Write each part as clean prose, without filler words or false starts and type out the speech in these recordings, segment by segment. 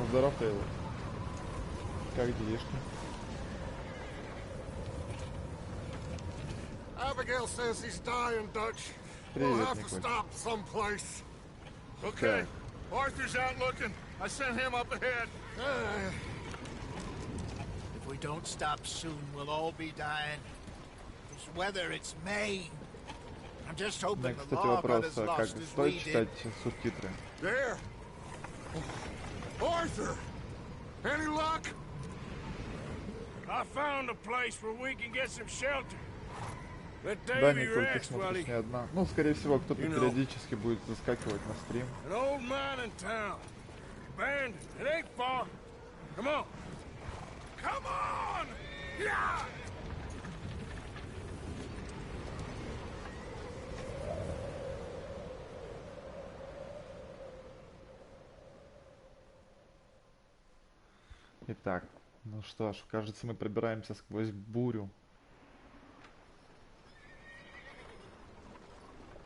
Здоров, Тейлор. Как делишки? Abigail says he's dying, Dutch. Привет, We'll have to Николай. stop someplace. Okay. Arthur's out looking. I sent him up ahead. If we don't stop soon, we'll all be dying. This weather, it's May. I'm just Да, hoping the кстати, law got вопрос, as как lost as стоит we читать did. субтитры? There. Arthur! Any luck? I found a place where we can get some shelter. Let Да, Davy не только rest while смотришь he... не одна. Ну, скорее всего, кто-то You know. периодически будет заскакивать на стрим. An old mining town. Abandoned. It ain't far. Come on. Come on! Yeah! Итак, ну что ж, кажется, мы пробираемся сквозь бурю.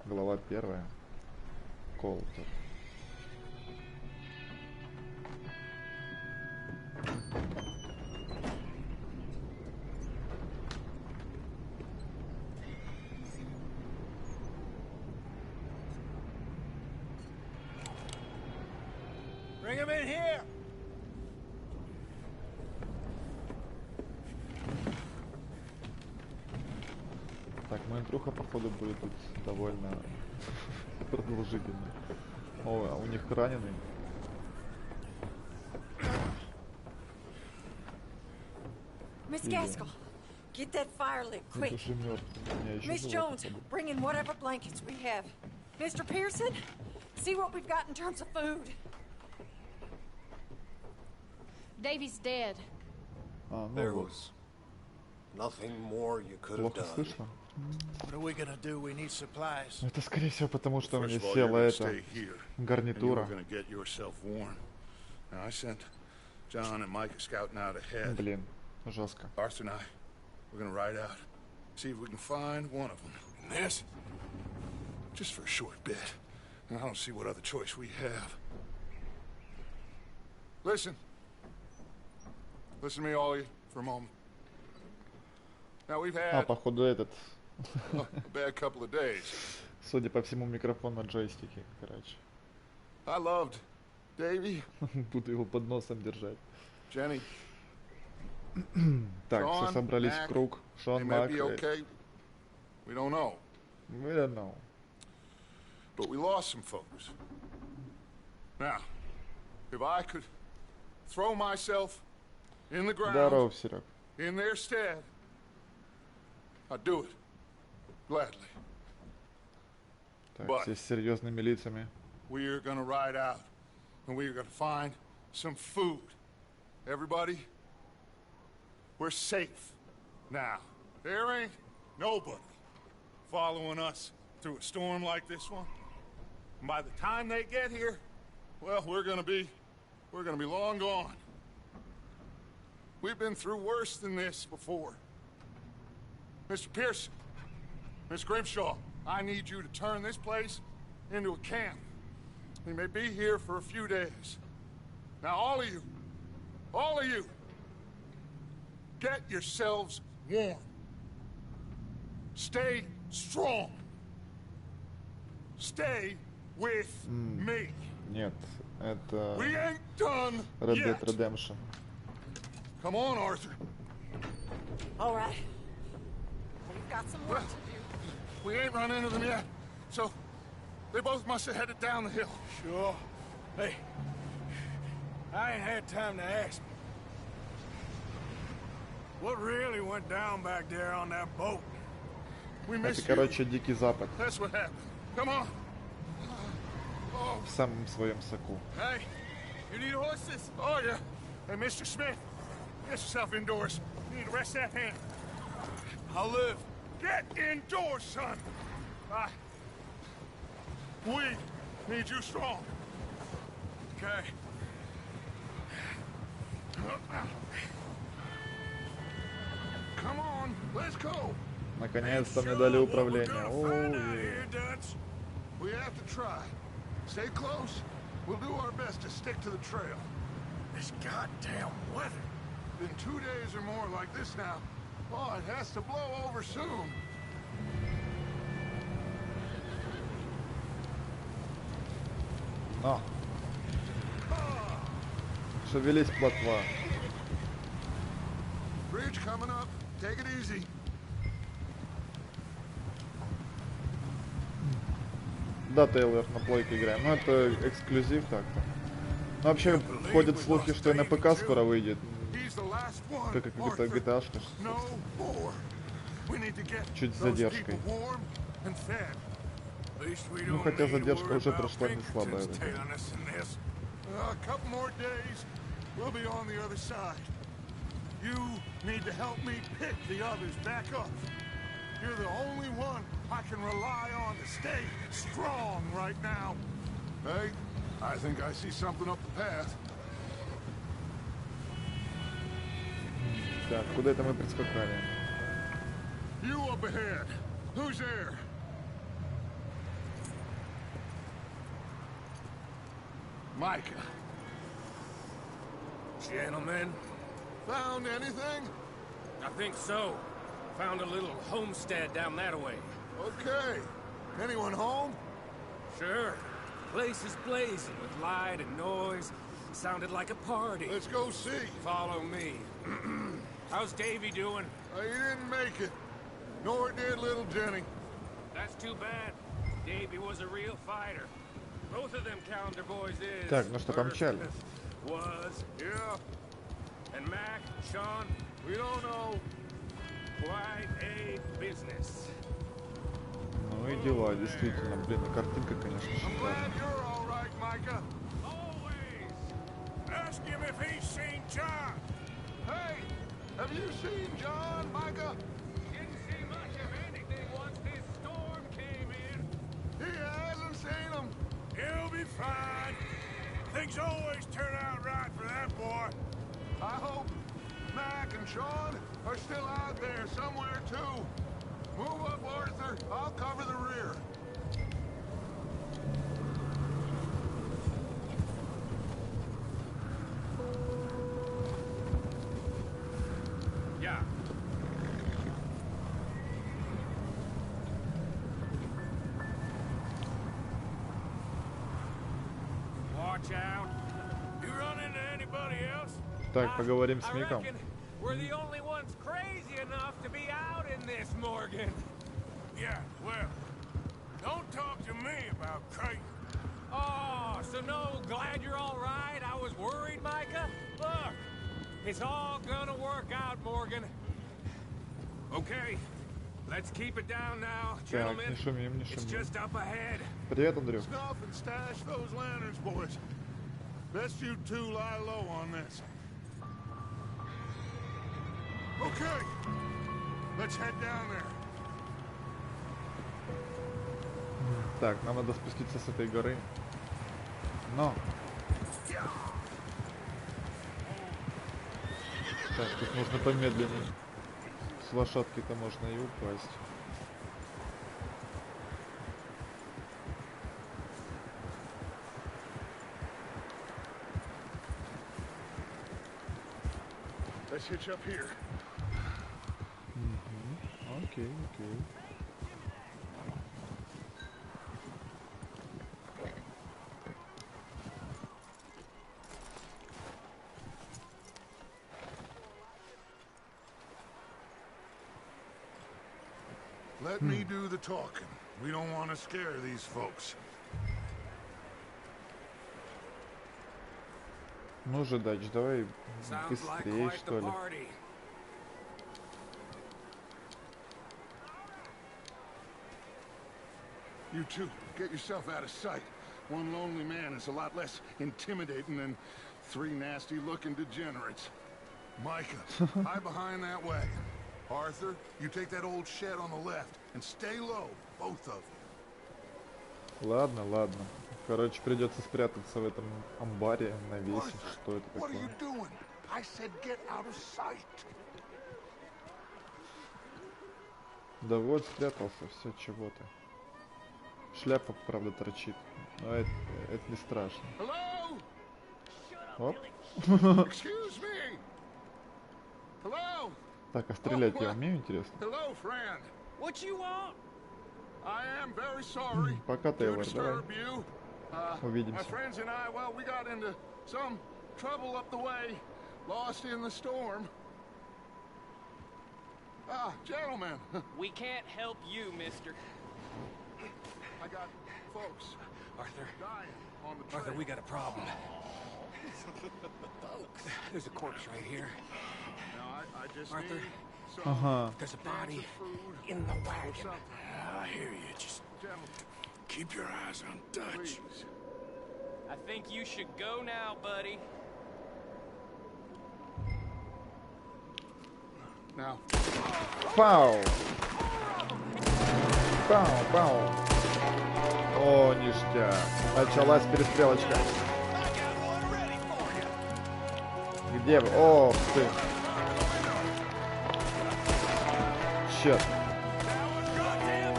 Глава 1. Колтер. Bring him in here. Так, моя интруха, походу, будет тут довольно продолжительной. О, а у них раненый. Miss Gaskell, get that fire lit Он quick. уже мертв. Я еще Miss живой, Jones, походу. bring in whatever blankets we have. Mr. Pearson, see what we've got in terms of food. Davy's dead. А, ну There вот. was nothing more you could have Плохо done. слышно? What are we gonna do? We need supplies. Это, скорее всего, потому что First мне of all, you're села gonna эта stay here, and you're гарнитура. gonna get yourself warm. Now, I sent John and Mike scouting out ahead. Блин, жестко. Arthur and I, we're gonna ride out, see if we can find one of them. And this, just for a short bit. And I don't see what other choice we have. Listen. Listen to me, all of you, for a moment. Now, we've А, had походу, этот. a bad couple of days. Судя по всему, микрофон на джойстике, короче. I loved Davy, Буду его под носом держать. Jenny. Так, все Sean, собрались Mac, в круг. They Шон, may Мак. be okay. We don't know. We don't know. But we lost some folks. Now, if I could throw myself in the ground Здорово, Серег. in their stead, I'd do it. Gladly. Так, But- все с серьезными лицами. We're gonna ride out, and we're gonna find some food. Everybody, we're safe now. There ain't nobody following us through a storm like this one. And by the time they get here, well, we're gonna be long gone. We've been through worse than this before. Mr. Pearson, Miss Grimshaw, I need you to turn this place into a camp. We may be here for a few days. Now, all of you, get yourselves warm. Stay strong. Stay with me. Нет, это We ain't done Red yet. Dead Redemption. Come on, Arthur. All right. We've got some work to do. We ain't run into them yet, so they both must have headed down the hill. Sure. Hey, I ain't had time to ask. What really went down back there on that boat? We missed Это, you. короче, Дикий Запад That's what happened. Come on. в самом своем соку. Hey, you need horses? Oh, yeah. Hey, Mr. Smith, get yourself indoors. You need to rest that hand. I'll live. Get indoors, son. We need you strong. Okay. Come on, let's go. Наконец-то мне дали управление. We have to try. Stay close. We'll do our best to stick to the trail. This goddamn weather. Been 2 days or more like this now. Oh, it has to blow over soon. На. Шевелись, плотва. Bridge coming up. Take it easy. Да, Тейлор, на плойке играем. Ну, это эксклюзив так-то. Ну, вообще, ходят слухи, что и на ПК скоро выйдет. Как какая-то GTA-шка. Чуть с задержкой. Ну, хотя задержка уже прошла не слабая. You need to help me pick the others back up. You're the only one I can rely on to stay strong right now. Hey, I think I see something up the path. Так, куда это мы прискакали? You up ahead. Who's there? Micah. Gentlemen, Found anything? I think so. Found a little homestead down that way. Okay. Anyone home? Sure. Place is blazing with light and noise. Sounded like a party. Let's go see. Follow me. How's Davy doing? He didn't make it. Nor did little Jenny. That's too bad. Davy was a real fighter. Both of them calendar boys is. Так, ну что, помчали. Was. Yeah. And Mac, Sean, We don't know. quite a business. Ну и дела, действительно. Блин, картинка, конечно, I'm шикарная. glad you're all right, Micah. Always. ask him if he's seen John. Hey, have you seen John, Micah? Didn't see much of anything once this storm came in. He hasn't seen him. He'll be fine. Things always turn out right for that boy. I hope Mac and Sean are still out there somewhere, too. Move up, Arthur. I'll cover the rear. Yeah. Watch out. You run into anybody else? Так, поговорим с I Миком. reckon we're the only ones crazy enough to be out in this, Morgan. Yeah, well, don't talk to me about crazy. Oh, so no, glad you're all right. I was worried, Micah. Look, it's all gonna work out, Morgan. Okay, let's keep it down now, Так, gentlemen. не шумим, не It's шумим. just up ahead. Привет, Андрюх. Snuff and stash those lanterns, boys. Best you two lie low on this. Okay, let's head down there. Так, нам надо спуститься с этой горы. Но. Так, тут нужно помедленнее. С лошадки-то можно и упасть. Let's hitch up here. Окей, окей. Let me do the talking. We don't want to scare these folks. Ну же, Дач, давай Sounds like быстрее, quite что the ли. party. You two, get yourself out of sight. One lonely man is a lot less intimidating than three nasty-looking degenerates. Micah, hide behind that wagon. Arthur, you take that old shed on the left and stay low, both of you. Ладно, ладно. Короче, придется спрятаться в этом амбаре, навесе. Что это What are такое? you doing? I said get out of sight. Да вот, спрятался, все, чего ты. Шляпа, правда, торчит. Но это не страшно. Hello? Оп. Excuse me. Hello? Так, а стрелять я умею, интересно? Hello, friend. What you want? I am very sorry Пока, to Тейлор, давай. disturb you. My Увидимся. friends and I, well, we got into some trouble up the way, lost in the storm. Ah, gentlemen, We can't help you, mister. I got folks Arthur, dying on the trail. Arthur, we got a problem. There's a corpse right here. Now, I just Arthur. need some Ага. There's a body cans of food in the or wagon. something. I hear you. Just Gentlemen, keep your eyes on Dutch. please. I think you should go now, buddy. Now, Пау! Пау, пау! О, ништяк. Началась перестрелочка. Где вы? Ох ты! Черт!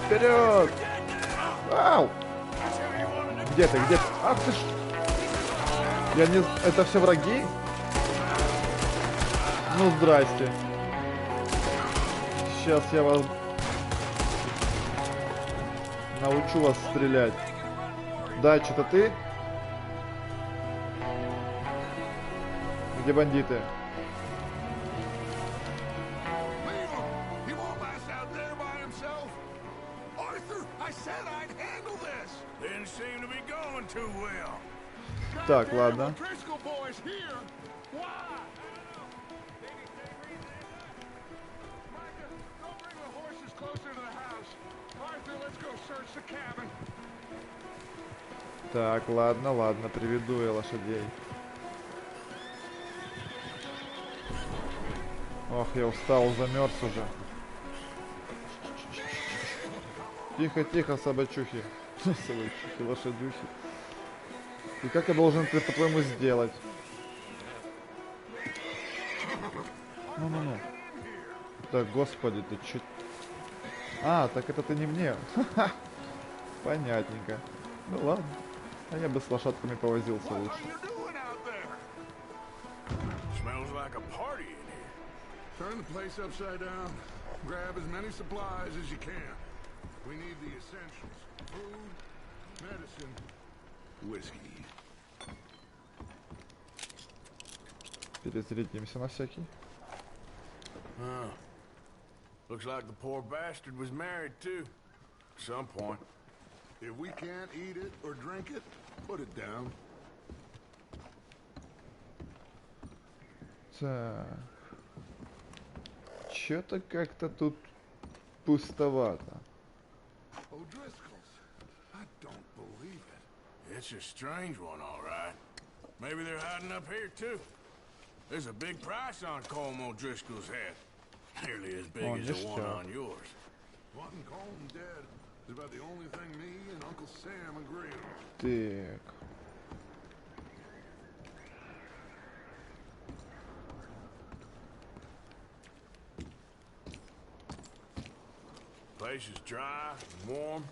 Вперед! Ау! Где ты? Где ты? Ах ты ж! Я не... Это все враги? Ну, здрасте. Сейчас я вас... научу вас стрелять. Да, что-то ты? Где бандиты? leave him. He won't last out there by himself. Arthur, I said I'd handle this. Didn't seem to be going too well. Так, Goddamn, ладно. the Driscoll boys here. Why? Micah, go bring the horses closer to the house. Arthur, let's go search the cabin. Так, ладно, ладно, приведу я лошадей. Ох, я устал, замерз уже. Тихо, тихо, собачухи. Собачухи, лошадюхи. И как я должен это, по-твоему, сделать? Ну-ну-ну. Так, господи, ты чё? А, так это ты не мне. Ха-ха. Понятненько. Ну ладно. А я бы с лошадками повозился What лучше. are you doing out there? Smells like a party in here. Turn the place upside down. Grab as many supplies as you can. We need the essentials. Food, medicine, whiskey. Перезарядимся на всякий. Huh. Looks like the poor bastard was married too. At some point. If we can't eat it or drink it, put it down. Так. Чё-то как-то тут пустовато. O'Driscoll's. I don't believe it. It's a strange one, all right. Maybe they're hiding up here too. There's a big price on Colm O'Driscoll's head. Nearly as big Oh, as the one ништяк. on yours. Wanting Colm dead. It's about the only thing me and Uncle Sam agree on. Так. Place is dry and warm.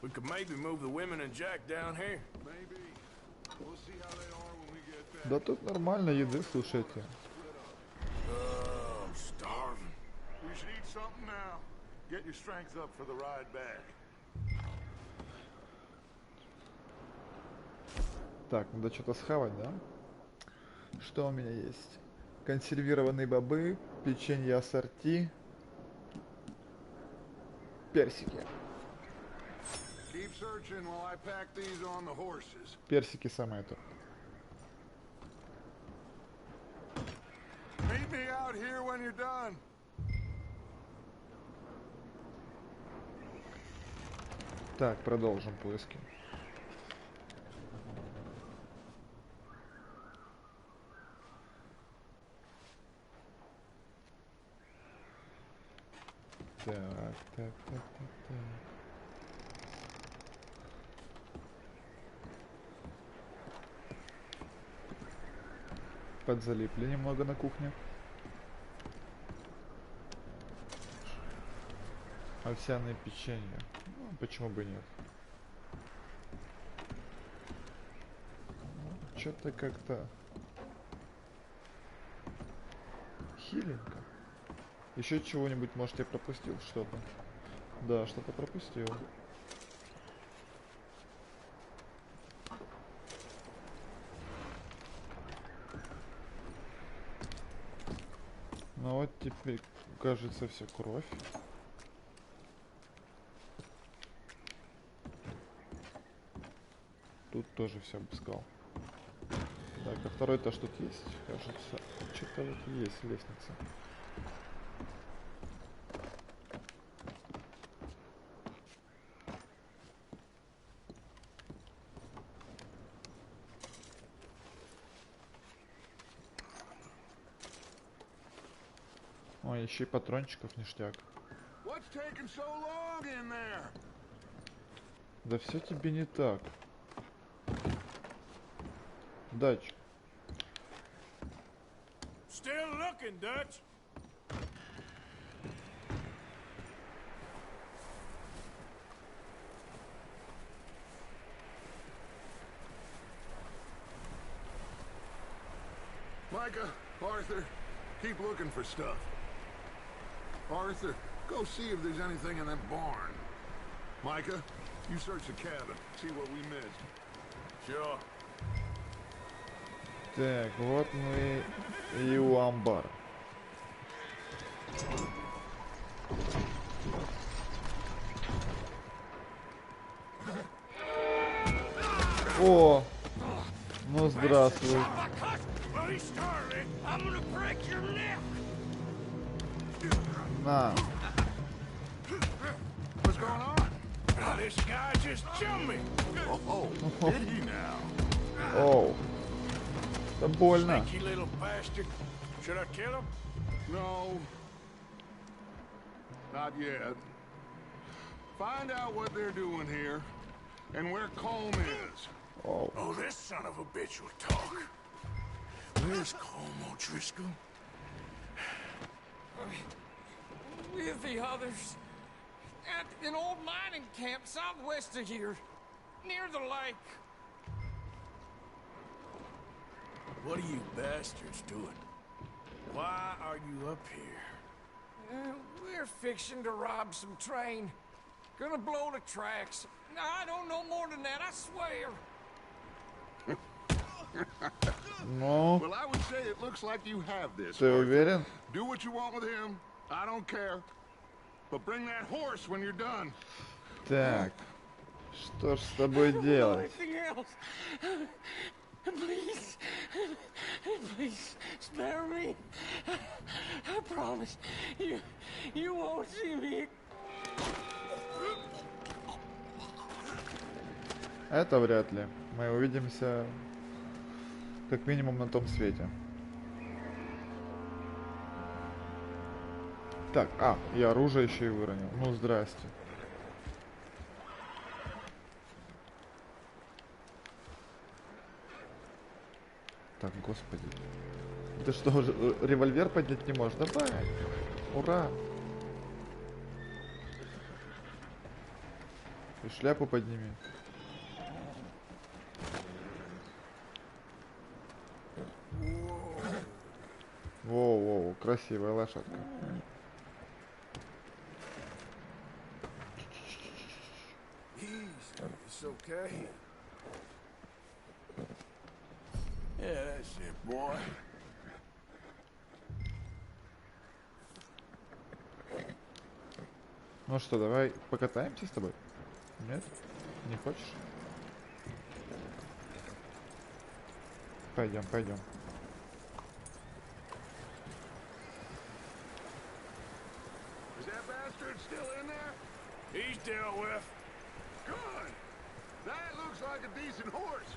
We could maybe move the women and Jack down here. Maybe. We'll see how they are when we get back. Да тут нормально еды, слушайте. I'm starving. We should eat something now. Get your strength up for the ride back. Так, надо что-то схавать, да? Что у меня есть? Консервированные бобы, печенье ассорти, персики. Keep searching while I pack these on the horses. Персики самое то. Meet me out here when you're done. Так, продолжим поиски. Так, так, так, так, так. Подзалипли немного на кухне. Овсяное печенье. Ну, почему бы нет? Что-то как-то хиленько. Еще чего-нибудь, может, я пропустил что-то? Да, что-то пропустил. Ну вот теперь, кажется, все кровь. Тут тоже все обыскал. Так, а второй этаж тут есть, кажется. Что-то вот есть лестница. Ой, еще и патрончиков ништяк. What's taking so long in there? Да все тебе не так. Датчик. Still looking, Dutch. Micah, Arthur, keep looking for stuff. Arthur, go see if there's anything in that barn. Micah, you search the cabin, see what we missed. Sure. Так, вот мы и у амбара. О, ну здравствуй. На. What's going on? This guy just jumped me. Oh, did he now? Оу. Это больно. Sneaky little bastard. Should I kill him? No. Not yet. Find out what they're doing here and where Colm is. Оу. Oh, this son of a bitch will talk. Where's Colm O'Driscoll? With the others. At an old mining camp southwest of here. Near the lake. What are you bastards doing? Why are you up here? We're fixing to rob some train. Gonna blow the tracks. I don't know more than that, I swear. Ну, Well, I would say it looks like you have this. ты уверен? Do what you want with him. I don't care. But bring that horse when you're done. Так, что ж с тобой делать? Anything else? Please, please spare me. I promise you won't see me. Это вряд ли. Мы увидимся как минимум на том свете. Так, я оружие еще и выронил. Ну, здрасте. Так, господи. Ты что, револьвер поднять не можешь? Давай! Ура! И шляпу подними. Воу-воу, красивая лошадка. It's okay. Yeah, that's it, boy. Ну что, давай покатаемся с тобой? Нет? Не хочешь? Пойдем, пойдем. Is that bastard still in there? He's dealt with. Good. That looks like a decent horse.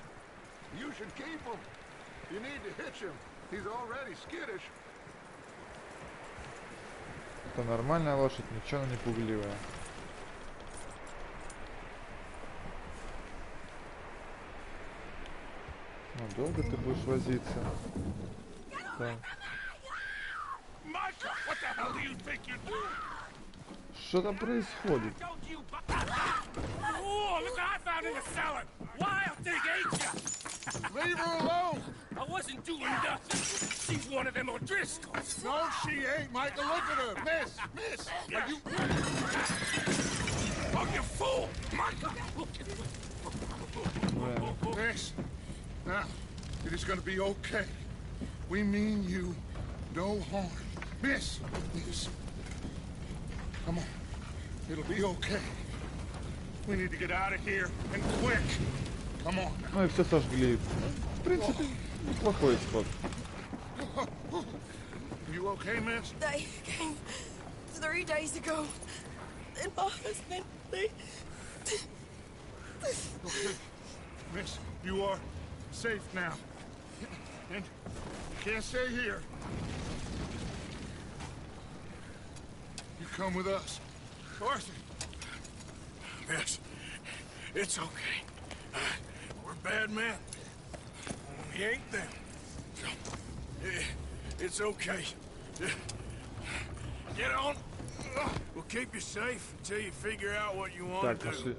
You should keep him. You need to hitch him. He's already skittish. Это нормальная лошадь, ничего она не пугливая. Ну, долго ты будешь возиться? Так. Что там происходит? Oh, look what I found in the cellar! Wild thing ate ya! Leave her alone! I wasn't doing nothing. She's one of them O'Driscolls. No, she ain't, Michael. Look at her. Miss, are you... Oh, you fool! Michael! Miss, now, it is gonna be okay. We mean you no harm. Miss. Come on. It'll be okay. We need to get out of here, and quick. Come on. Ну и все сожгли. В принципе, неплохой исход. You okay, miss? They came 3 days ago. And my husband, they... Okay. Miss, you are safe now. And you can't stay here. You come with us. Arthur. Yes, it's okay. We're bad men. We ain't them. It's okay. Get on. We'll keep you safe until you figure out what you want Так, to do.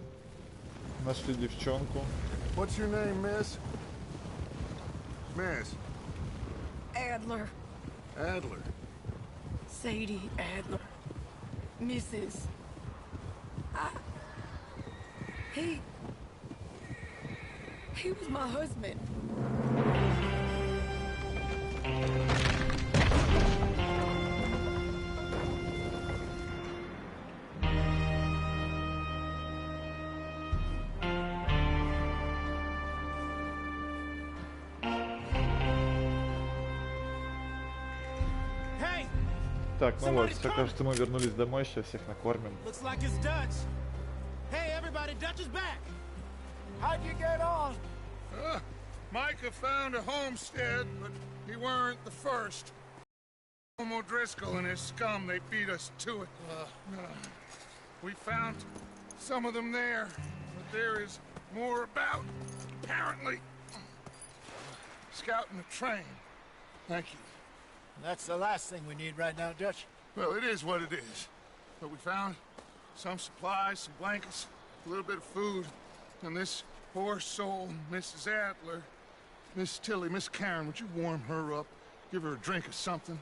нашли девчонку. What's your name, miss? Miss. Adler. Adler. Sadie Adler. Mrs. He was my husband. Hey! Так, ну вот, все, кажется, мы вернулись домой, сейчас всех накормим. Looks like it's Dutch. Hey, everybody, Dutch is back. How'd you get on? Micah found a homestead, but he weren't the first. O'Driscoll and his scum, they beat us to it. We found some of them there, but there is more about, apparently. Scouting the train. Thank you. That's the last thing we need right now, Dutch. Well, it is what it is. But we found some supplies, some blankets, a little bit of food, and this poor soul, Mrs. Adler, Miss Tilly, Miss Karen, would you warm her up? Give her a drink or something?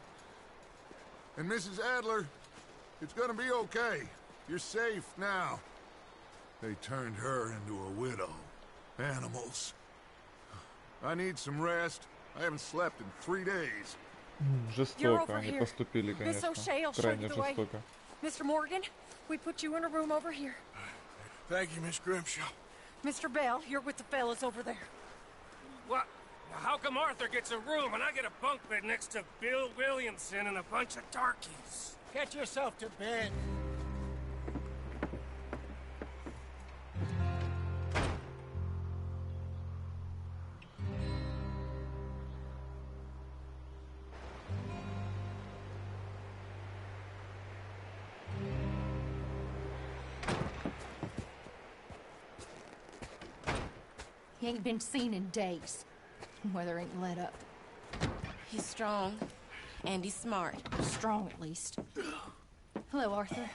And Mrs. Adler, it's gonna be okay. You're safe now. They turned her into a widow. Animals. I need some rest. I haven't slept in 3 days. Жестоко они поступили, Miss конечно. O'Shea will show you Крайне the way. жестоко. Mr. Morgan, we put you in a room over here. Thank you, Miss Grimshaw. Mr. Bell, you're with the fellas over there. What? How come Arthur gets a room and I get a bunk bed next to Bill Williamson and a bunch of darkies? Get yourself to bed. He ain't been seen in days. Weather ain't let up. He's strong, and he's smart. Strong, at least. Hello, Arthur.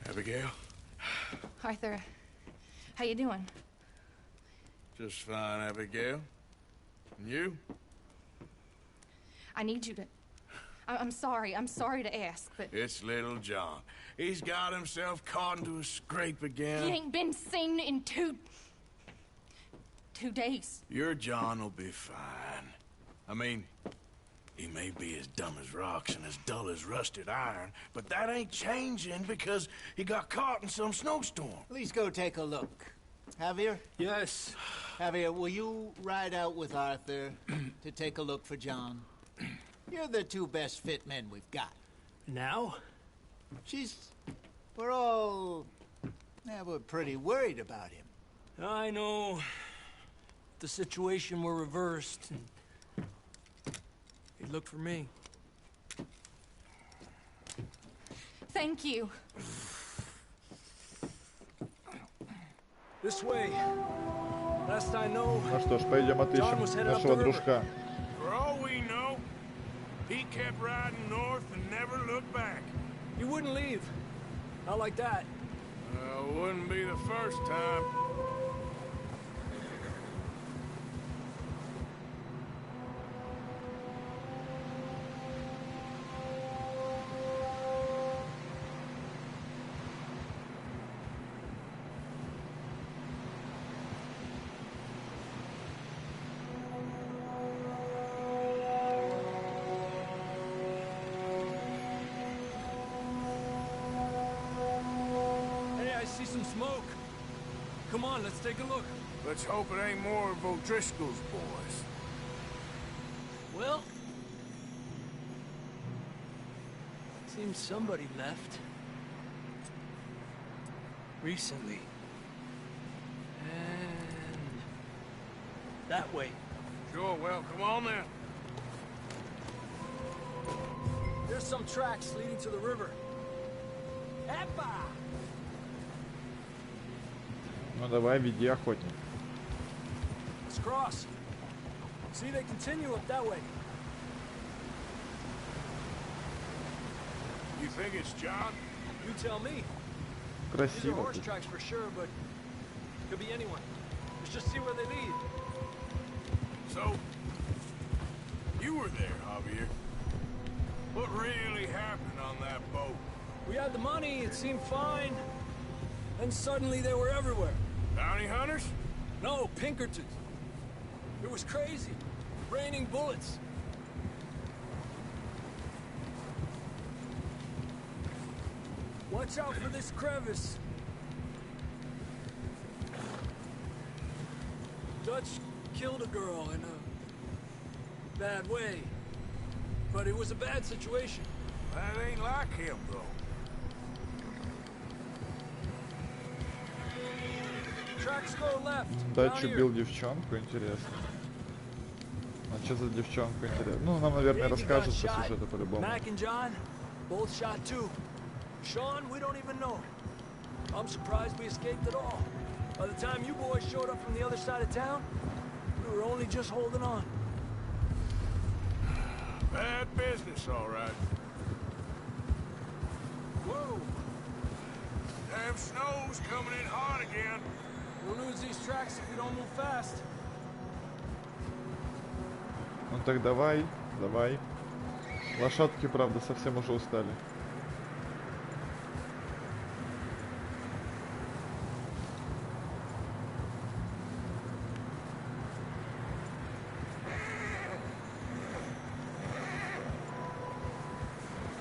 Abigail? Arthur, how you doing? Just fine, Abigail. And you? I need you to... I'm sorry to ask, but... It's little John. He's got himself caught into a scrape again. He ain't been seen in two days. Your John will be fine. I mean, he may be as dumb as rocks and as dull as rusted iron, but that ain't changing because he got caught in some snowstorm. Please go take a look. Javier? Yes. Javier, will you ride out with Arthur to take a look for John? You're the two best fit men we've got. Now? We're pretty worried about him. I know. The situation were reversed. He looked for me. Thank you. This way. Last I know, Ну что ж, пойдем отыщем нашего дружка. For all we know, he kept riding north and never looked back. he wouldn't leave. Not like that. Wouldn't be the first time. Hey, I see some smoke. Come on, let's take a look. Let's hope it ain't more of O'Driscoll's boys. Well, seems somebody left. Recently. And that way. Sure, well, come on then. There's some tracks leading to the river. Epa! Ну давай, веди, охотник. Let's cross. See, they continue up that way. You think it's John? You tell me. These are Красиво horse тут. tracks for sure, but could be anyone. Let's just see where they lead. So, you were there, Javier. What really happened on that boat? We had the money, it seemed fine. Then suddenly they were everywhere. Bounty hunters? No, Pinkertons. It was crazy. Raining bullets. Watch out for this crevice. Dutch killed a girl in a bad way. But it was a bad situation. That ain't like him, though. Tracks go left. Дачу down here. бил девчонку, интересно. А что за девчонка, интересно? Ну, нам, наверное, Davey расскажут got по shot. сюжету по-любому. Mac and John, both shot too. Sean, we don't even know. I'm surprised we escaped at all. By the time you boys showed up from the other side of town, we were only just holding on. Bad business, all right. Whoa! Damn snow's coming in hard again. We'll lose these tracks if we don't move fast. Ну так давай, давай. Лошадки, правда, совсем уже устали.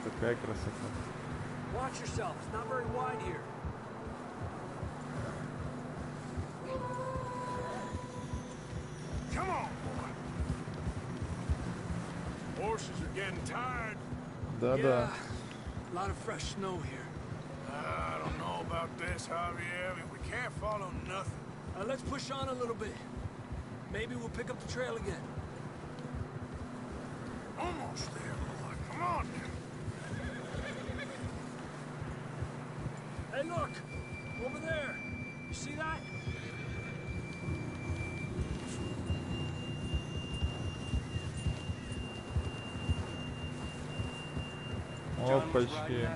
Какая красота. Watch yourself. It's not very wide here. Come on, boy. Horses are getting tired. Да-да. Yeah, a lot of fresh snow here. I don't know about this, Javier. I mean, we can't follow nothing. Let's push on a little bit. Maybe we'll pick up the trail again. Almost there, boy. Come on now. Hey, look! Over there! You see that? опачки.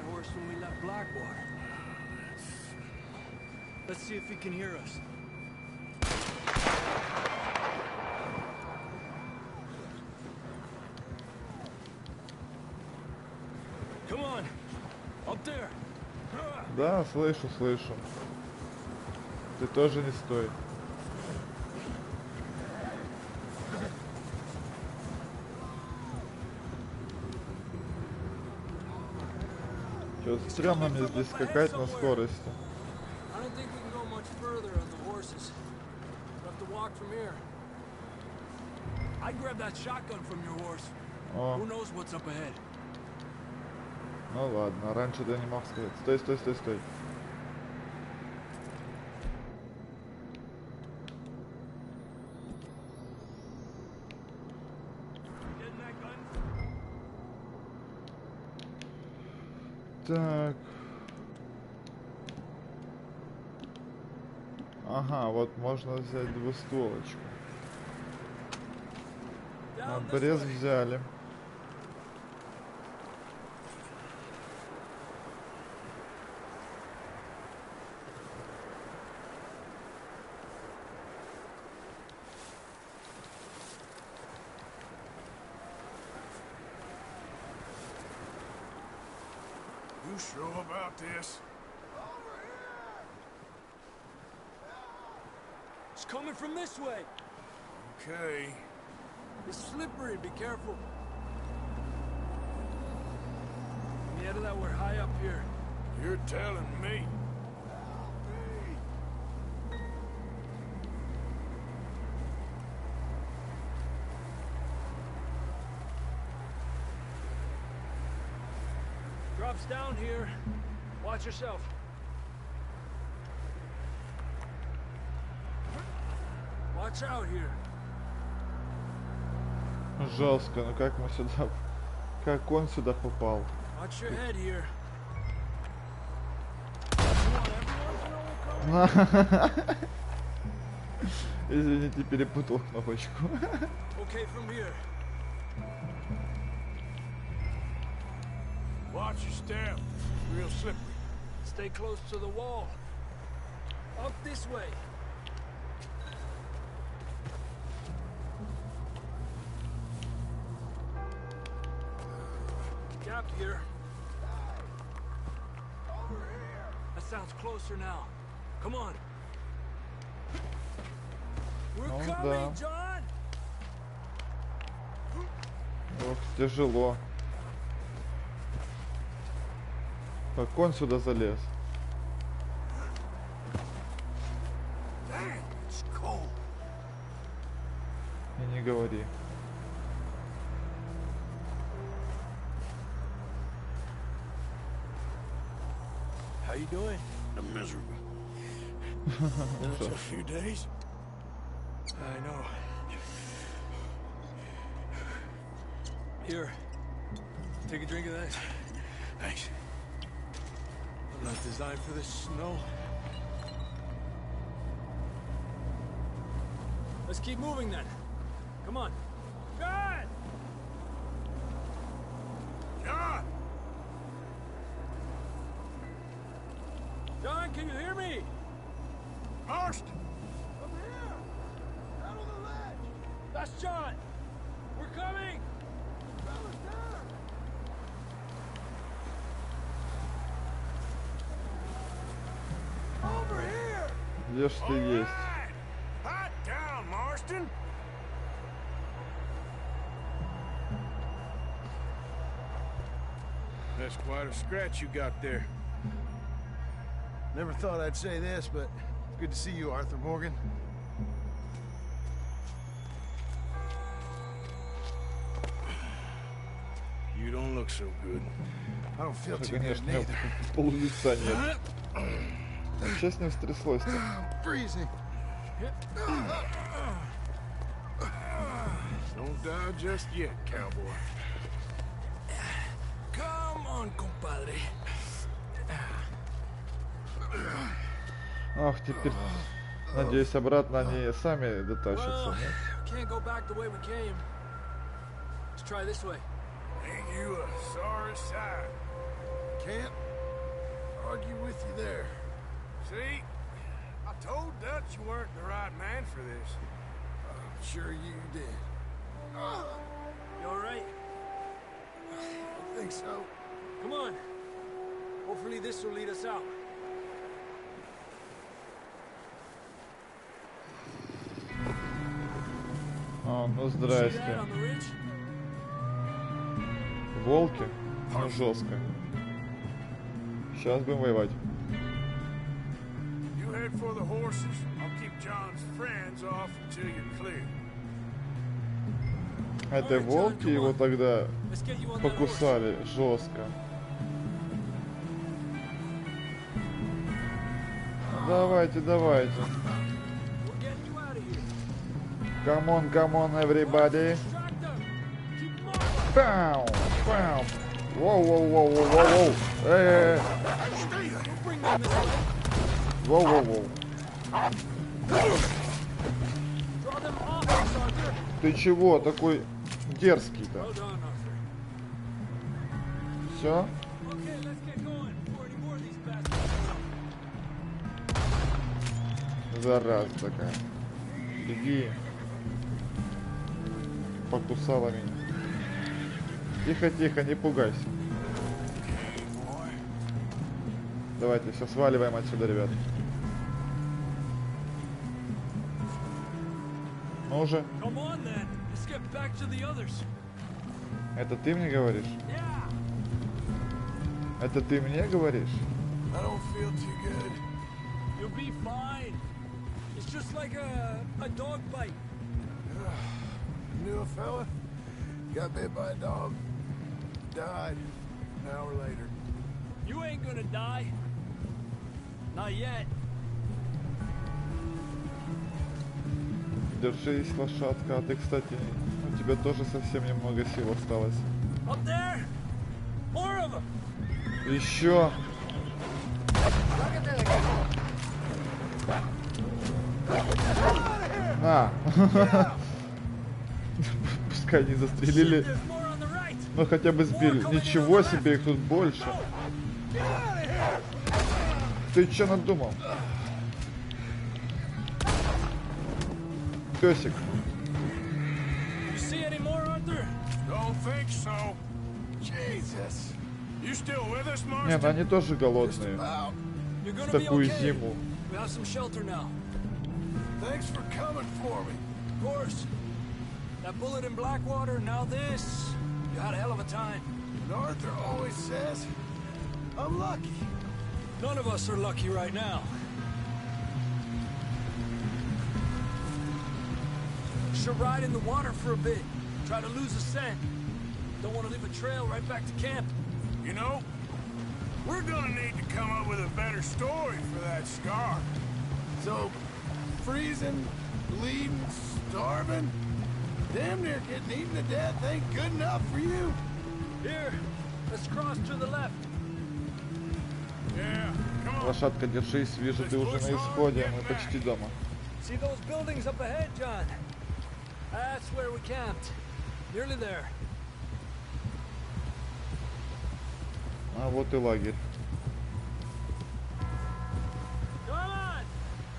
Let's see if he can hear us. Come on, up there. Да, слышу, слышу. Ты тоже не стой. Чё, стрёмно мне здесь скакать на скорости. I don't think we can go much further on the horses. We'll have to walk from here. I grabbed that shotgun from your horse. О, Who knows what's up ahead? ну ладно, раньше ты не мог сказать. Стой, стой, стой, стой. Так. Ага, вот можно взять двустволочку. Обрез взяли. You sure about this? It's coming from this way. Okay. It's slippery, be careful. Yeah, that we're high up here. You're telling me. Drops down here. Watch yourself. Watch out here. Жестко, ну как мы сюда... Как он сюда попал? Watch your head here. Извините, перепутал кнопочку. Okay, from here. Watch your step. It's real slippery. Stay close to the wall. Up this way. Gap here. That sounds closer now. Come on. We're Ну coming, да. John. Ох, тяжело. Как он сюда залез? Dang, it's cold. И не говори. How you doing? I'm miserable. It's a few days. I know. Here. Take a drink of that. Thanks. I'm not designed for this snow. Let's keep moving then. Come on. John! John! John, can you hear me? Marston! Come here! Out on the ledge! That's John! We're coming! Fellas down! Over here! Где ж ты есть? Right. Hot down, Marston! That's quite a scratch you got there. Never thought I'd say this, but it's good to see you, Arthur Morgan. You don't look so good. I don't feel Да, too good конечно, neither. пол лица нет. Что с ним стряслось-то? Freezing. Don't die just yet, cowboy. Come on, compadre. Ах, теперь, надеюсь, обратно они сами дотащатся, Well, нет? can't go back the way we came. Let's try this way. Ain't you a sorry sight? Can't argue with you there. See? I told Dutch you weren't the right man for this. I'm sure you did. You alright? I think so. Come on. Hopefully this will lead us out. А, ну See that здрасте. on the ridge? Волки? Ну жестко. Сейчас будем воевать. You head for the horses. I'll keep John's friends off until you're clear. Это волки его тогда покусали жестко. Давайте, давайте. Come on, everybody. Пау, пау. Воу, воу, воу, воу, воу, воу. Воу, воу, воу. Ты чего такой дерзкий-то? Все? Зараза такая. Беги. Покусала меня. Тихо, тихо, не пугайся. Давайте, все, сваливаем отсюда, ребят. Ну уже. Это ты мне говоришь? Это ты мне говоришь? I don't feel too good. You'll be fine. It's just like a dog bite. Knew a fella, got bit by a dog, died an hour later. You ain't gonna die. Not yet. Держись, лошадка. А ты, кстати, у тебя тоже совсем немного сил осталось. Up there. More of them. Еще. На. Пускай не застрелили. Но хотя бы сбили. Ничего себе, их тут больше. Ты что надумал? Песик. Не, ну они тоже голодные. В такую зиму. Thanks for coming for me. Of course. That bullet in Blackwater, now this. You had a hell of a time. And Arthur always says, I'm lucky. None of us are lucky right now. Should ride in the water for a bit. Try to lose a scent. Don't want to leave a trail right back to camp. You know, we're gonna need to come up with a better story for that scar. So, freezing, bleeding, starving, damn near getting eaten to death ain't good enough for you? Here, let's cross to the left. Yeah, come on. Лошадка, держись, вижу, ты уже на исходе, мы почти дома. See those buildings up ahead, John? That's where we camped. Nearly there. А вот и лагерь. Come on!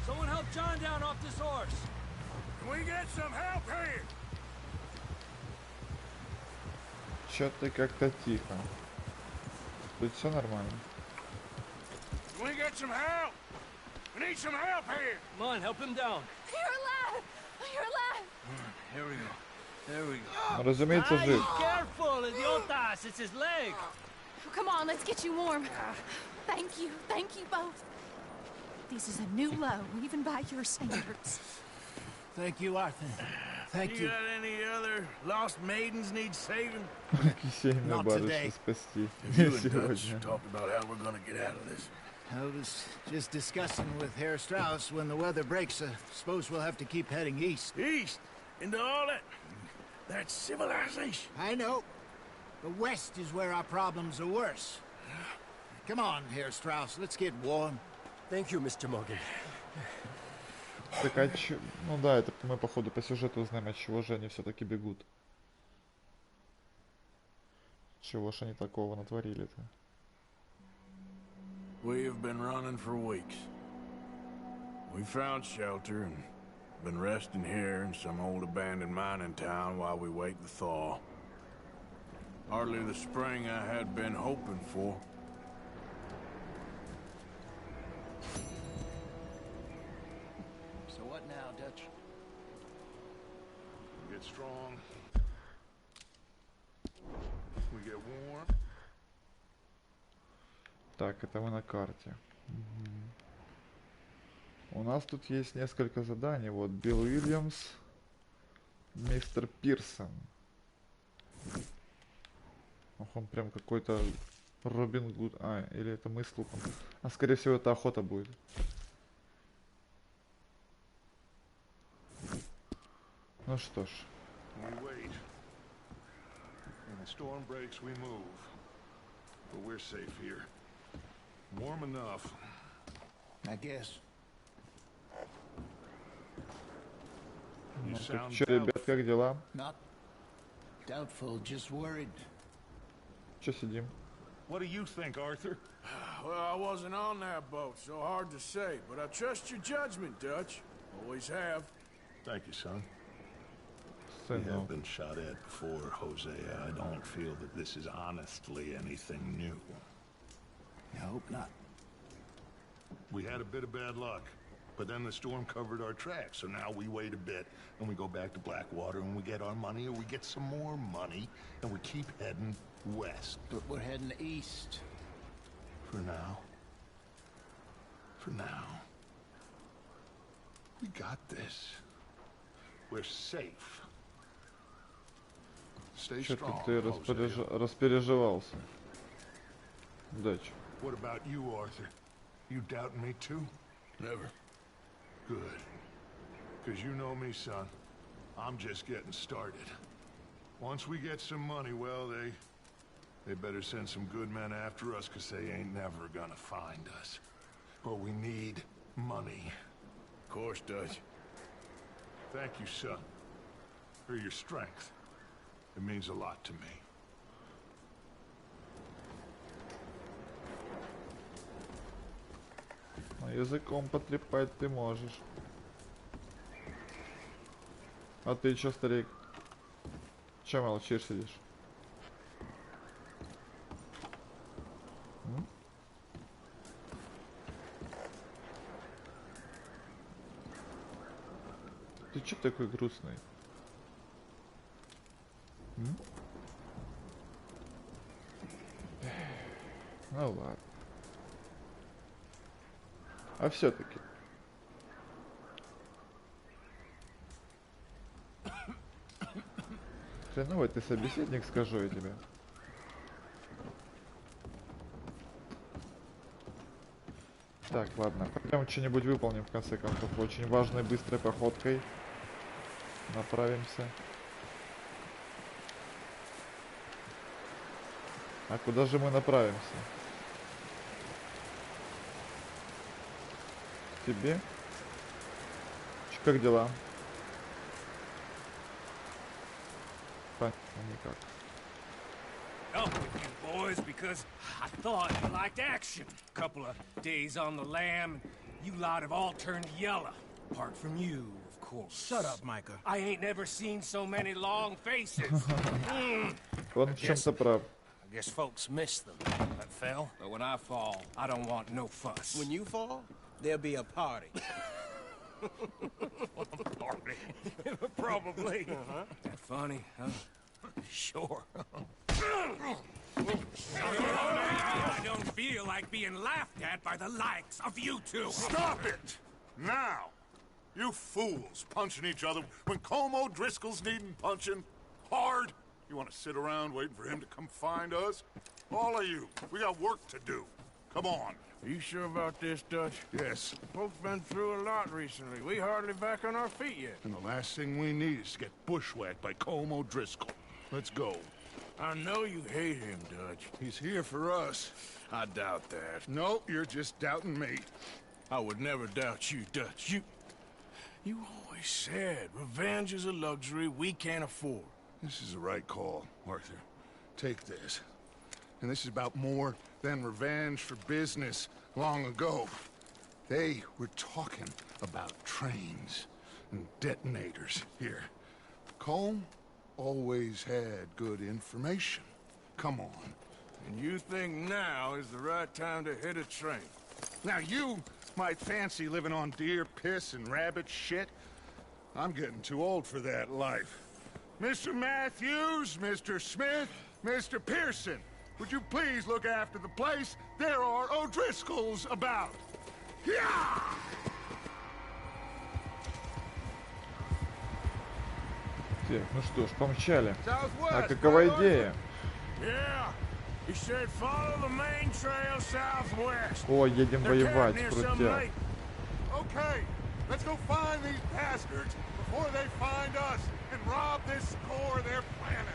Someone help John down off this horse. Can we get some help here? Чё-то как-то тихо. Тут все нормально. Can we get some help? We need some help here. Come on, help him down. You're alive! You're alive! Here we go. There we go. Разумеется, жив. Careful, idiotas! It's his leg. Come on, let's get you warm. Thank you both. This is a new low, even by your standards. Thank you, Arthur. Thank you. You got any other lost maidens need saving? Кисейная барышня спасти. You and Dutch Сегодня. talked about how we're gonna get out of this. I was just discussing with Herr Strauss when the weather breaks. Suppose we'll have to keep heading east. East? Into all that civilization? I know. The west is where our problems are worse. Come on, Herr Strauss, let's get warm. Thank you, Mr. Morgan. Так, а чё? Ну да, это мы походу по сюжету узнаем, от чего же они все-таки бегут. Чего ж они такого натворили-то? We have been running for weeks. We found shelter and been resting here in some old abandoned mining town while we wait the thaw. Hardly the spring I had been hoping for. So what now, Dutch? We get strong. We get warm. Так, это мы на карте. У нас тут есть несколько заданий. Вот Билл Уильямс, мистер Пирсон. Ох, он прям какой-то Робин Гуд. А, или это мы с луком. А скорее всего это охота будет. Ну что ж. We wait. When the storm breaks, we move. But we're safe here. Warm enough. I guess. Ну, так что, ребят, как дела? Not doubtful, just worried. Че сидим? What do you think, Arthur? Well, I wasn't on that boat, so hard to say, but I trust your judgment, Dutch. Always have. Thank you, son. We have been shot at before, Hosea. I don't feel that this is honestly anything new. I hope not. We had a bit of bad luck, but then the storm covered our tracks, so now we wait a bit, and we go back to Blackwater, and we get our money, or we get some more money, and we keep heading west. But we're heading east. For now. For now. We got this. We're safe. Stay Что-то strong, ты Hosea. распереживался. Удачи. What about you, Arthur? You doubting me too? Never. Good. Because you know me, son. I'm just getting started. Once we get some money, well, they better send some good men after us, because they ain't never gonna find us. But we need money. Of course, Dutch. Thank you, son. For your strength. It means a lot to me. А языком потрепать ты можешь. А ты чё, старик? Чё молчишь, сидишь? М? Ты чё такой грустный? М? Ну ладно. А все-таки. Хреновый ты собеседник, скажу я тебе. Так, ладно. Пойдем что-нибудь выполним, в конце концов. Очень важной быстрой походкой. Направимся. А куда же мы направимся? К тебе? Как дела? Понятно, никак. Up with you boys because I thought you liked action. Couple of days on the lam, you lot have all turned yellow. Apart from you, of course. Shut up, Micah. I ain't never seen so many long faces. Он в чем-то прав. I guess folks miss them. That fell. But when I fall, I don't want no fuss. When you fall, there'll be a party. Party. Probably. That funny, huh? Sure. I don't feel like being laughed at by the likes of you two. Stop it! Now! You fools punching each other when Como Driscoll's needing punching hard. You want to sit around waiting for him to come find us? All of you, we got work to do. Come on. Are you sure about this, Dutch? Yes. Folks been through a lot recently. We hardly back on our feet yet. And the last thing we need is to get bushwhacked by Como Driscoll. Let's go. I know you hate him, Dutch. He's here for us. I doubt that. No, you're just doubting me. I would never doubt you, Dutch. You always said revenge is a luxury we can't afford. This is the right call, Arthur. Take this. And this is about more than revenge for business long ago. They were talking about trains and detonators here. Colm always had good information. Come on. And you think now is the right time to hit a train? Now you might fancy living on deer piss and rabbit shit. I'm getting too old for that life. Mr. Matthews, Mr. Smith, Mr. Pearson, would you please look after the place? There are O'Driscolls about. Yeah! Так, ну что ж, помчали. А какова идея? О, едем воевать, крутяк. Okay, let's go find these bastards before they find us and rob this core of their planet.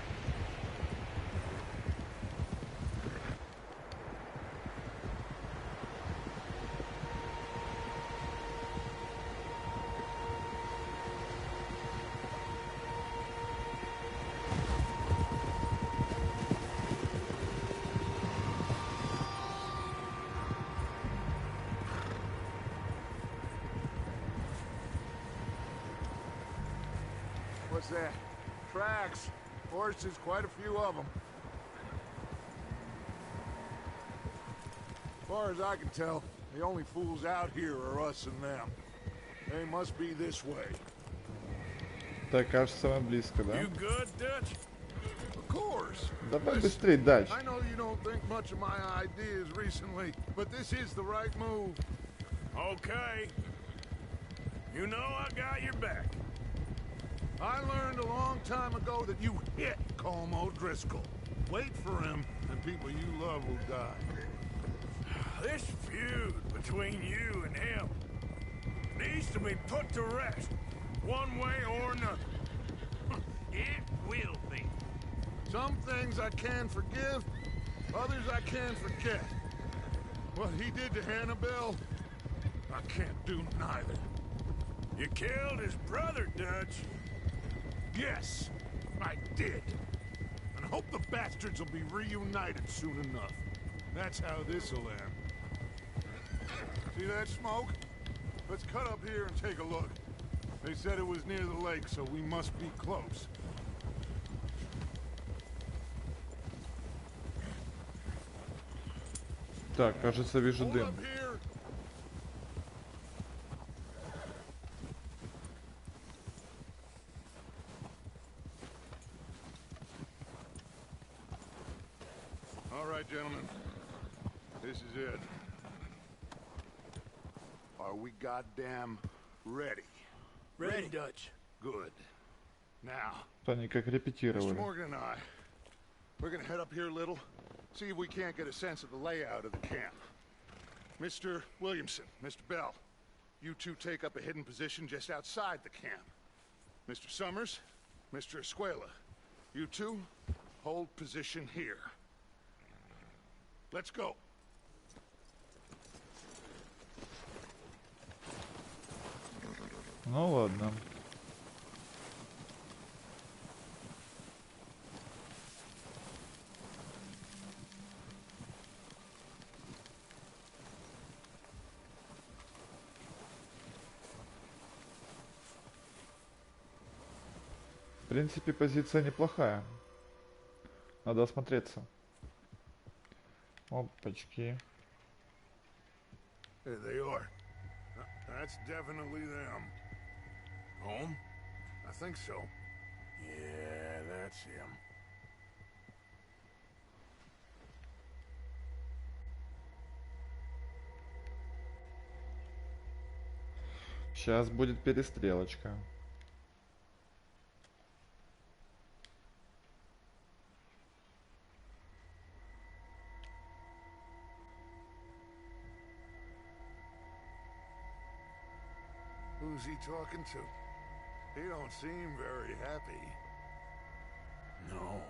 What's that? Tracks. Horses, quite a few of them. As far as I can tell, the only fools out here are us and them. They must be this way. Так, кажется, самое близко, да? You good, Dutch? Of course. Давай быстрее, Дач. I know you don't think much of my ideas recently, but this is the right move. Okay. You know I got your back. I learned a long time ago that you hit Colm O'Driscoll. Wait for him, and people you love will die. This feud between you and him needs to be put to rest, one way or another. It will be. Some things I can forgive, others I can forget. What he did to Annabelle, I can't do neither. You killed his brother, Dutch. Yes, I did. And I hope the bastards will be reunited soon enough. That's how this'll end. See that smoke? Let's cut up here and take a look. They said it was near the lake, so we must be close. Так, кажется, вижу Hold дым. up here. All right, gentlemen. This is it. Are we goddamn ready? Ready, Dutch. Good. Now, Они как Mr. репетировали. Morgan and I, we're gonna head up here a little, see if we can't get a sense of the layout of the camp. Mr. Williamson, Mr. Bell, you two take up a hidden position just outside the camp. Mr. Summers, Mr. Escuela, you two hold position here. Let's go. Ну ладно. В принципе, позиция неплохая. Надо осмотреться. Опачки. There they are. That's definitely them. Home? I think so. Yeah, that's him. Сейчас будет перестрелочка. Who's he talking to? He don't seem very happy. No.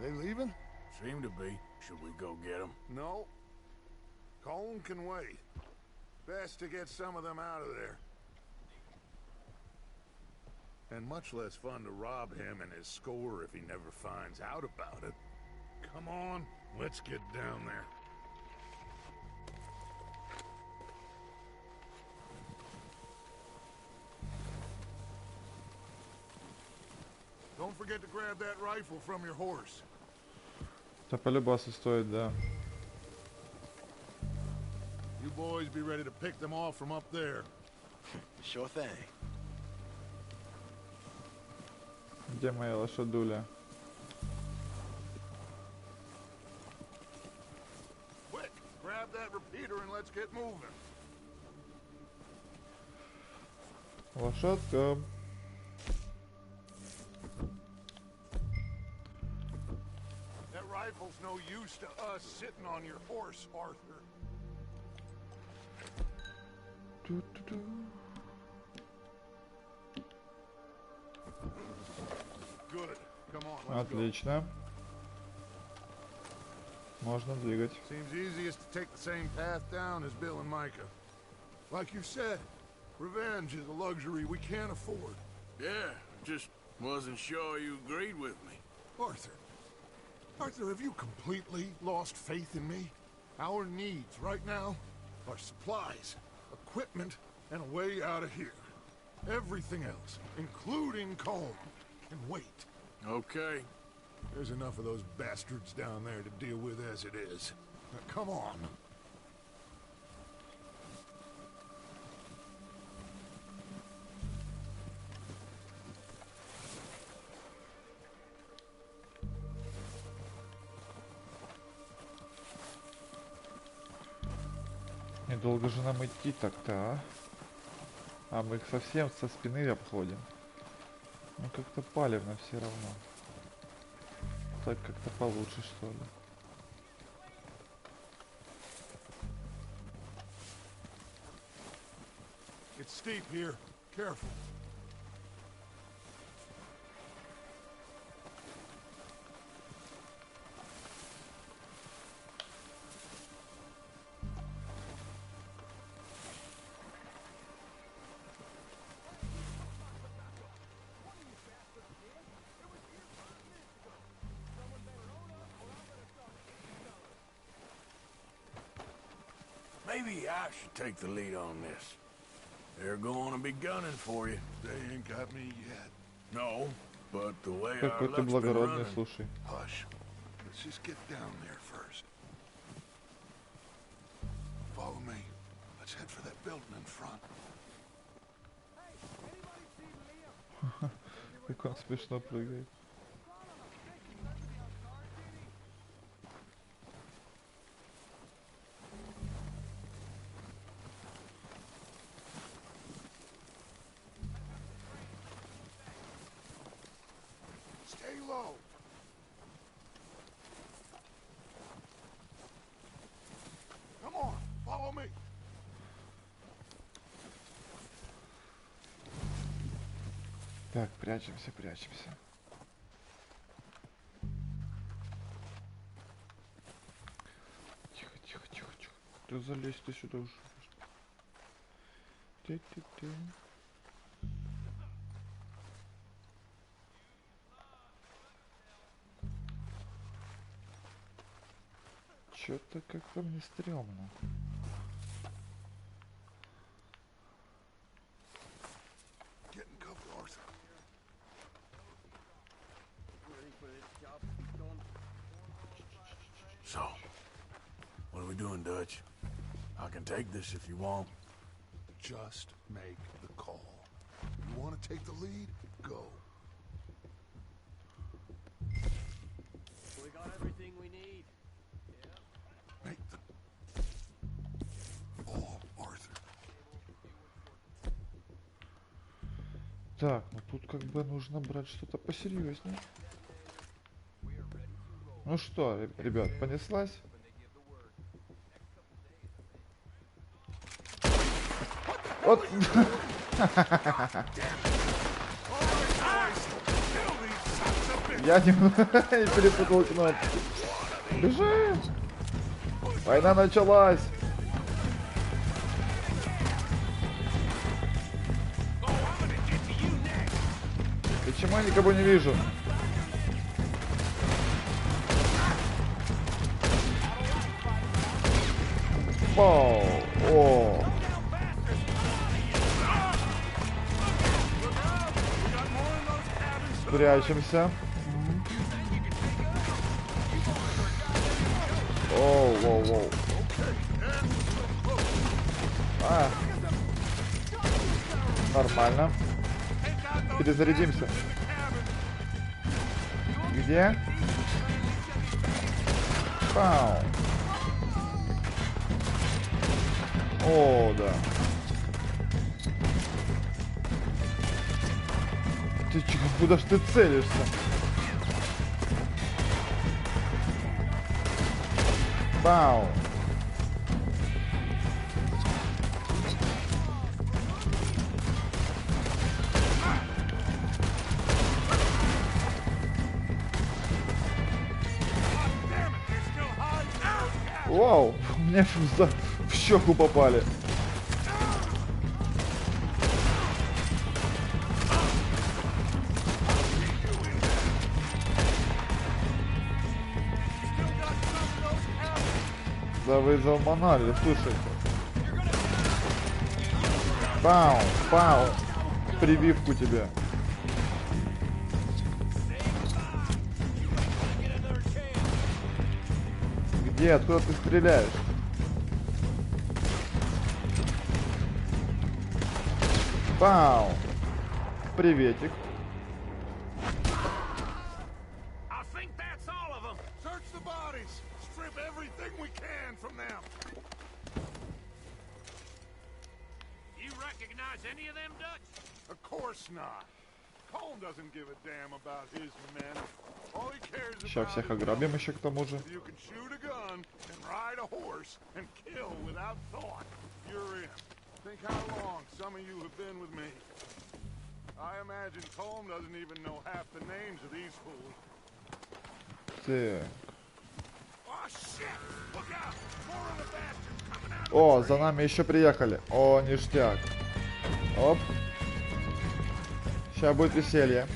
They leaving? Seem to be. Should we go get them? No. Colm can wait. Best to get some of them out of there. and much less fun to rob him and his score if he never finds out about it. Come on, let's get down there. Don't forget to grab that rifle from your horse. Это по-любасу стоит, да. You boys be ready to pick them off from up there. Sure thing. Где моя лошадуля? Quick, grab that repeater and let's get moving. Лошадка. That rifle's no use to us sitting on your horse, Arthur. Good. Come on, let's Отлично. Можно двигать. Seems easiest to take the same path down as Bill and Micah. Like you said, revenge is a luxury we can't afford. Yeah, just wasn't sure you agreed with me. Arthur, have you completely lost faith in me? Our needs right now are supplies, equipment, and a way out of here. Everything else, including calm, can wait. Okay. There's enough of those bastards down there to deal with as it is. Now, come on. Недолго же нам идти так-то, а? А мы их совсем со спины обходим. Ну как-то палевно все равно. Так как-то получше, что ли. It's steep here. Careful. Maybe I should take the lead on this. They're going to be gunning for you. They ain't got me yet. No, but the way our Какой ты luck's been благородный, running... слушай. Hush. Let's just get down there first. Follow me. Let's head for that building in front. Как он смешно прыгает. Stay low. Come on, follow me. Так, прячемся, прячемся. Тихо, тихо, тихо, тихо. Ты залезь ты сюда уже. Ты. Чё-то как-то мне стрёмно. Get in cover, Arthur. So, what are we doing, Dutch? I can take this if you want. Just make the call. You want to take the lead? Go. We got everything we need. Make the call, Arthur. Так, ну тут как бы нужно брать что-то посерьезнее. Ну что, ребят, понеслась? Вот. Я не перепутал кнопки. Бежим! Война началась! Почему я никого не вижу? Вау! О! Прячемся. Оу, воу, воу. А. Нормально. Перезарядимся. Где? Пау. О, да. Ты чё, куда ж ты целишься? Пау. Вау, мне в щеку попали. Да вы залманали, слушай. Пау, пау. Прививку тебе. Где? Откуда ты стреляешь? Пау. Приветик. Сейчас всех ограбим еще к тому же. Так. О, за нами еще приехали. О, ништяк. Оп. Сейчас будет веселье.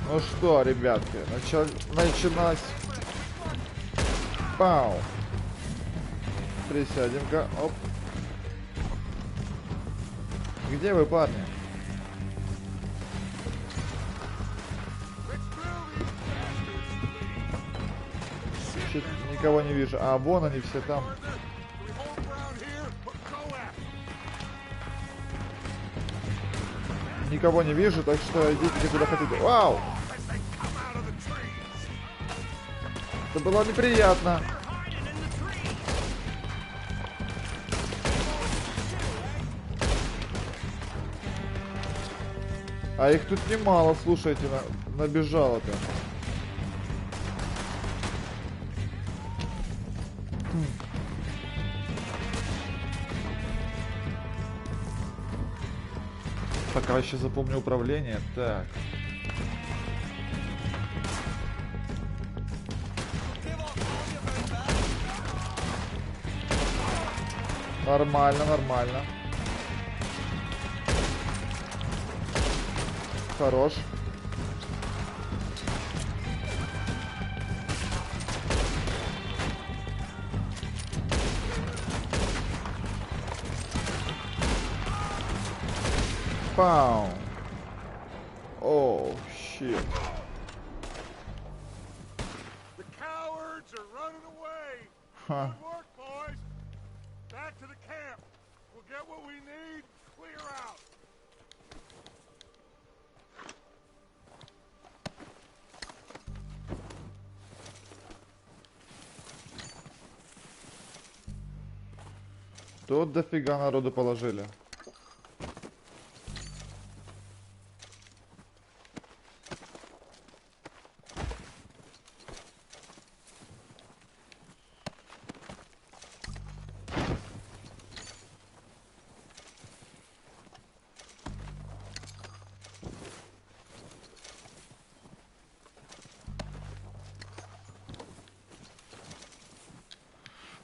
Ну что, ребятки, началась. Пау. Присядем-ка. Оп. Где вы, парни? Чуть никого не вижу. А, вон они все там. Никого не вижу, так что идите куда хотите. Вау! Это было неприятно. А их тут немало, слушайте, набежало-то. Пока еще запомню управление. Так. Нормально, нормально. Хорош. Пау. Oh, shit. The cowards are running away. Huh. Good work, boys. Back to the camp. We'll get what we need. Clear out. Тут дофига народу положили.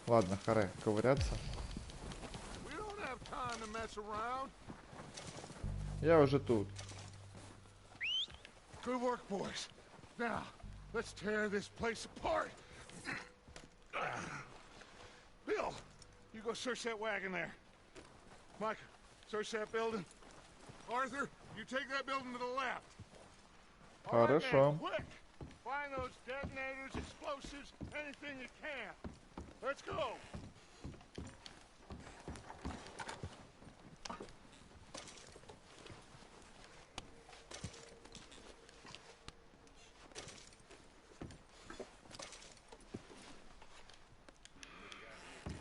Ладно, харе, ковыряться. mess around. Я уже тут. Good work, boys. Now, let's tear this place apart. Bill, you go search that wagon there. Mike, search that building. Arthur, you take that building to the left. All right, Хорошо. man, quick. Find those detonators, explosives, anything you can. Let's go.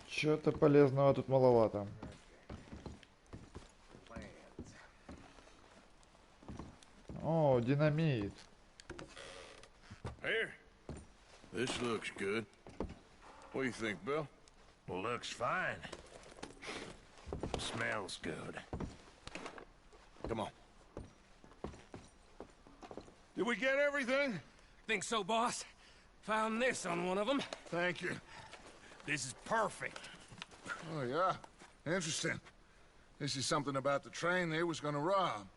Чё-то полезного тут маловато. О, динамит. Here. This looks good. What do you think, Bill? Looks fine. Smells good. Come on. Did we get everything? Think so, boss? Found this on one of them. Thank you. This is perfect. Oh, yeah? Interesting. This is something about the train they was gonna rob.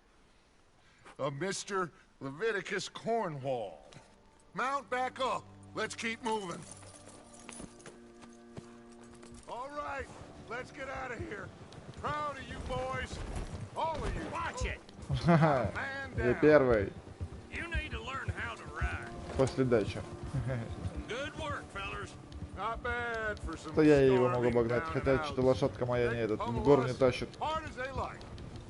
A Mr. Leviticus Cornwall. Mount back up. Let's keep moving. All right, let's get out of here. Proud of you boys. All of you. Watch it. Я первый. You need to learn how to ride. После дачи. Good work, fellas. Not bad for some То я его могу storming обогнать, down хотя and что-то out. лошадка моя не They этот, pummel в гору не us тащит. hard as they like.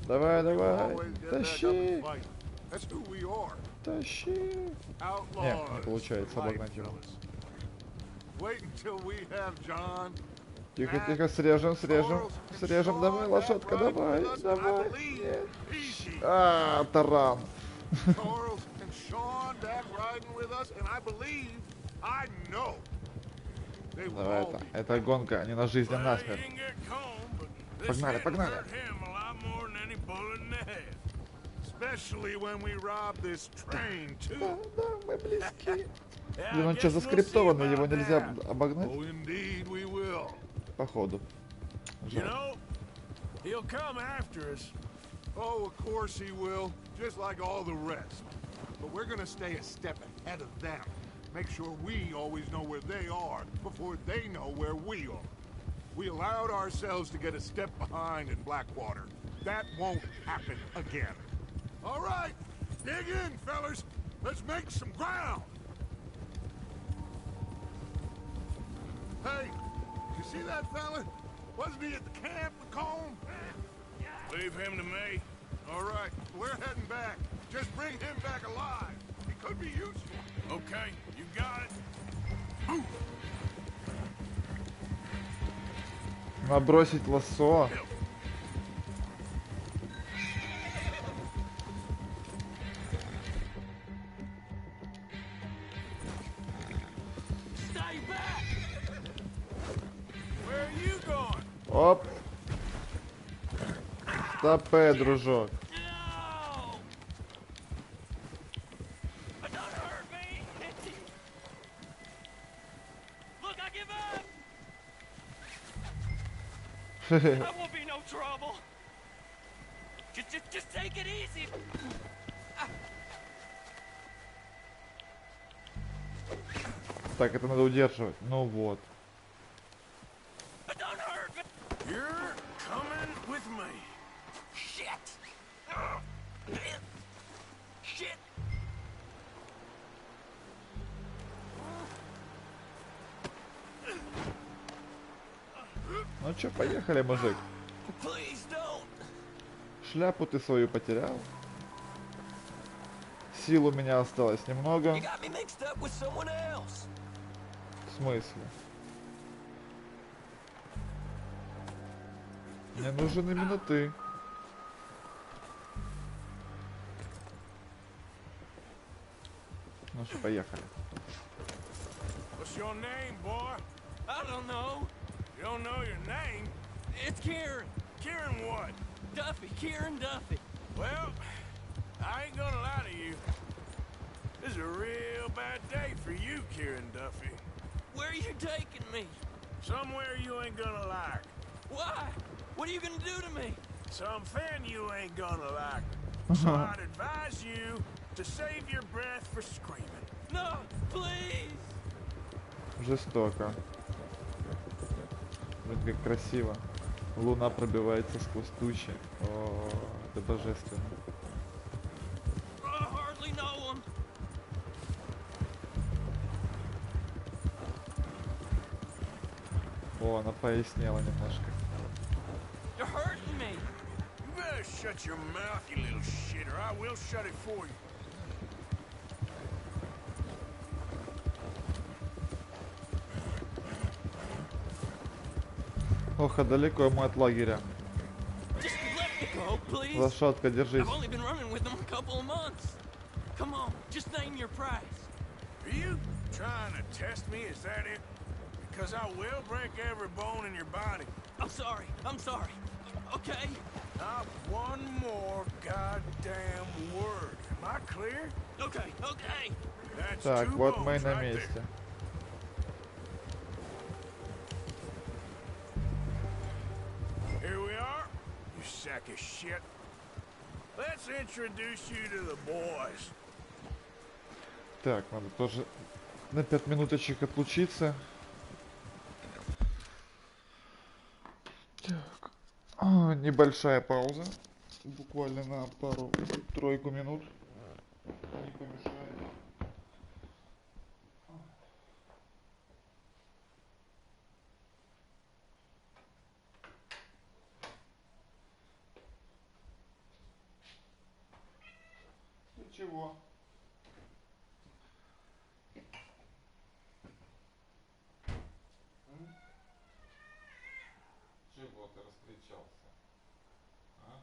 Давай, We'll давай, always get back up and тащи, fight. That's who we are. тащи. Не Outlaws. получается for life, обогнать его. fellas. Wait until we have John. Тихо, тихо, срежем, срежем, срежем, давай, лошадка, давай, давай. Нет. А, таран. Charles and Sean back riding with us, and I believe, I know, they will Давай, all be. это гонка, не на жизнь, а на смерть. Погнали, погнали. Especially when we rob this train, Да, too. да, мы близки. Блин, он что, заскриптованный, его нельзя обогнать? Oh, indeed we will. Походу. You know, he'll come after us. Oh, of course he will, just like all the rest. But we're gonna stay a step ahead of them. Make sure we always know where they are before they know where we are. We allowed ourselves to get a step behind in Blackwater. That won't happen again. All right, dig in, fellas. Let's make some ground. Hey, you see that fella? Wasn't he at the camp with Colm? Leave him to me. All right, we're heading back. Just bring him back alive. He could be useful. Okay, you got it. Набросить лассо. Stay back. Where are you going? Оп. Стопэ, дружок. No! Don't hurt me! Look, I give up! I won't be no trouble. Just take it easy. Так, это надо удерживать. Ну вот. Don't hurt me. You're coming with me. Shit. Shit. Ну чё, поехали, мужик. Please don't. Шляпу ты свою потерял. Сил у меня осталось немного. You got me mixed up with someone else. В смысле? Мне нужен именно ты. Ну что, поехали. What's your name, boy? I don't know. You don't know your name? It's Kieran. Kieran what? Duffy. Kieran Duffy. Well, I ain't gonna lie to you. This is a real bad day for you, Kieran Duffy. Where are you taking me? Somewhere you ain't gonna like. Why? What are you gonna do to me? Something you ain't gonna like. So I'd advise you to save your breath for screaming. No, please! Жестоко. Блин, как красиво. Луна пробивается сквозь тучи. О, это божественно. I hardly know him. О, она пояснела немножко. You're hurting me. You better shut your mouth, you little shit, or I will shut it for you. Ох, а далеко ему от лагеря. Just let me go, please. Лошадка, держись. I've only been running with them a couple of months. Come on, just name your price. Are you trying to test me? Is that it? Because I will break every bone in your body. I'm sorry. Okay? Not one more goddamn word. Am I clear? Okay. That's Так, two вот мы и bones на right there. месте. Here we are, you sack of shit. Let's introduce you to the boys. Так, надо тоже на 5 минуточек отлучиться. Так. Небольшая пауза. Буквально на пару-тройку минут. Не помешает. Ты чего? Чего ты раскричался? А?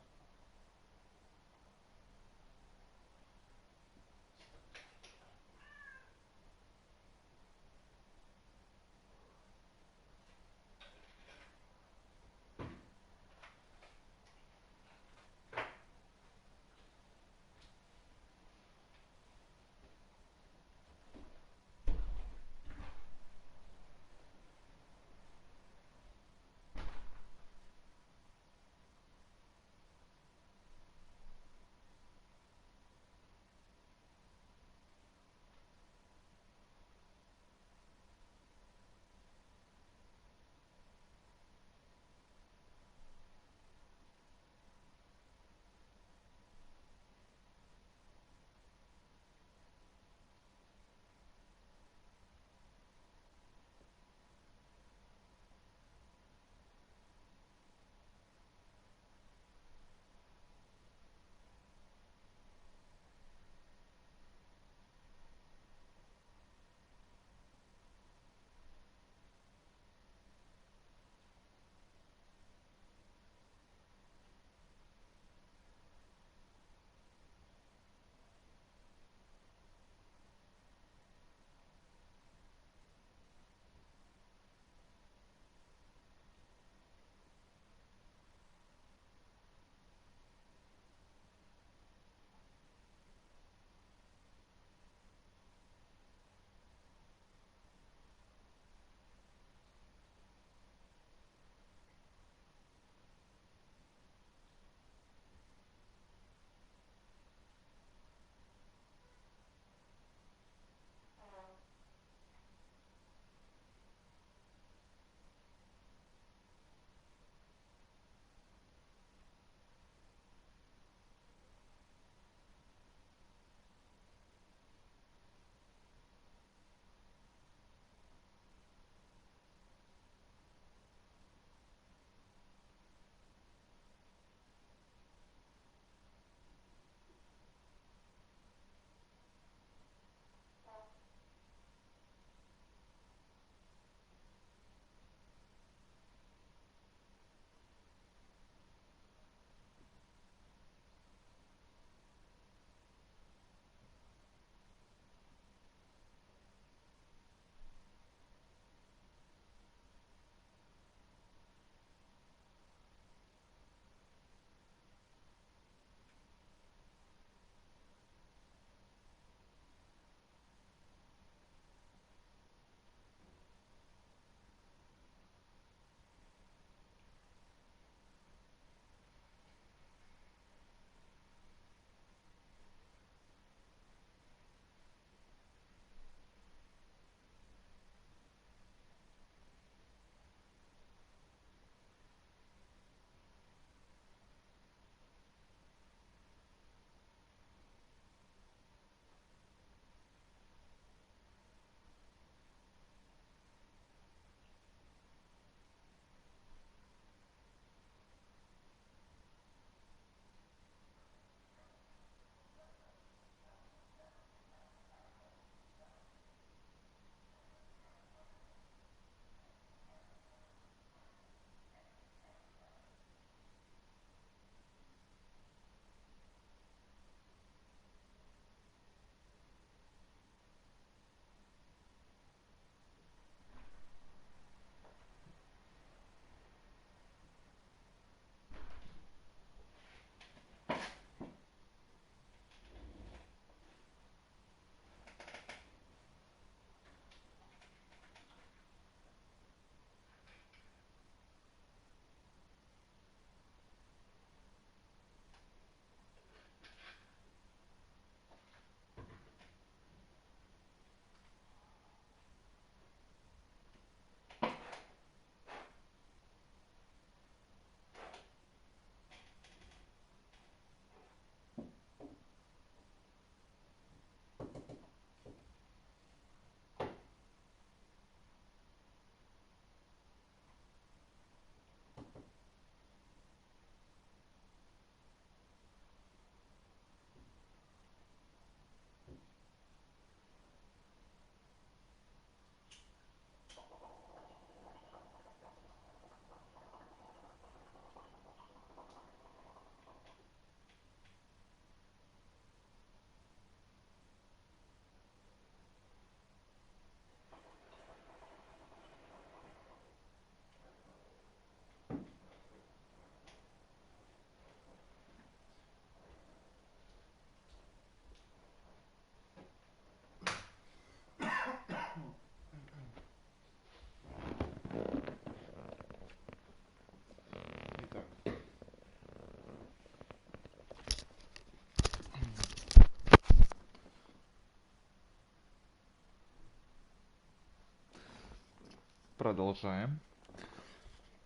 Продолжаем.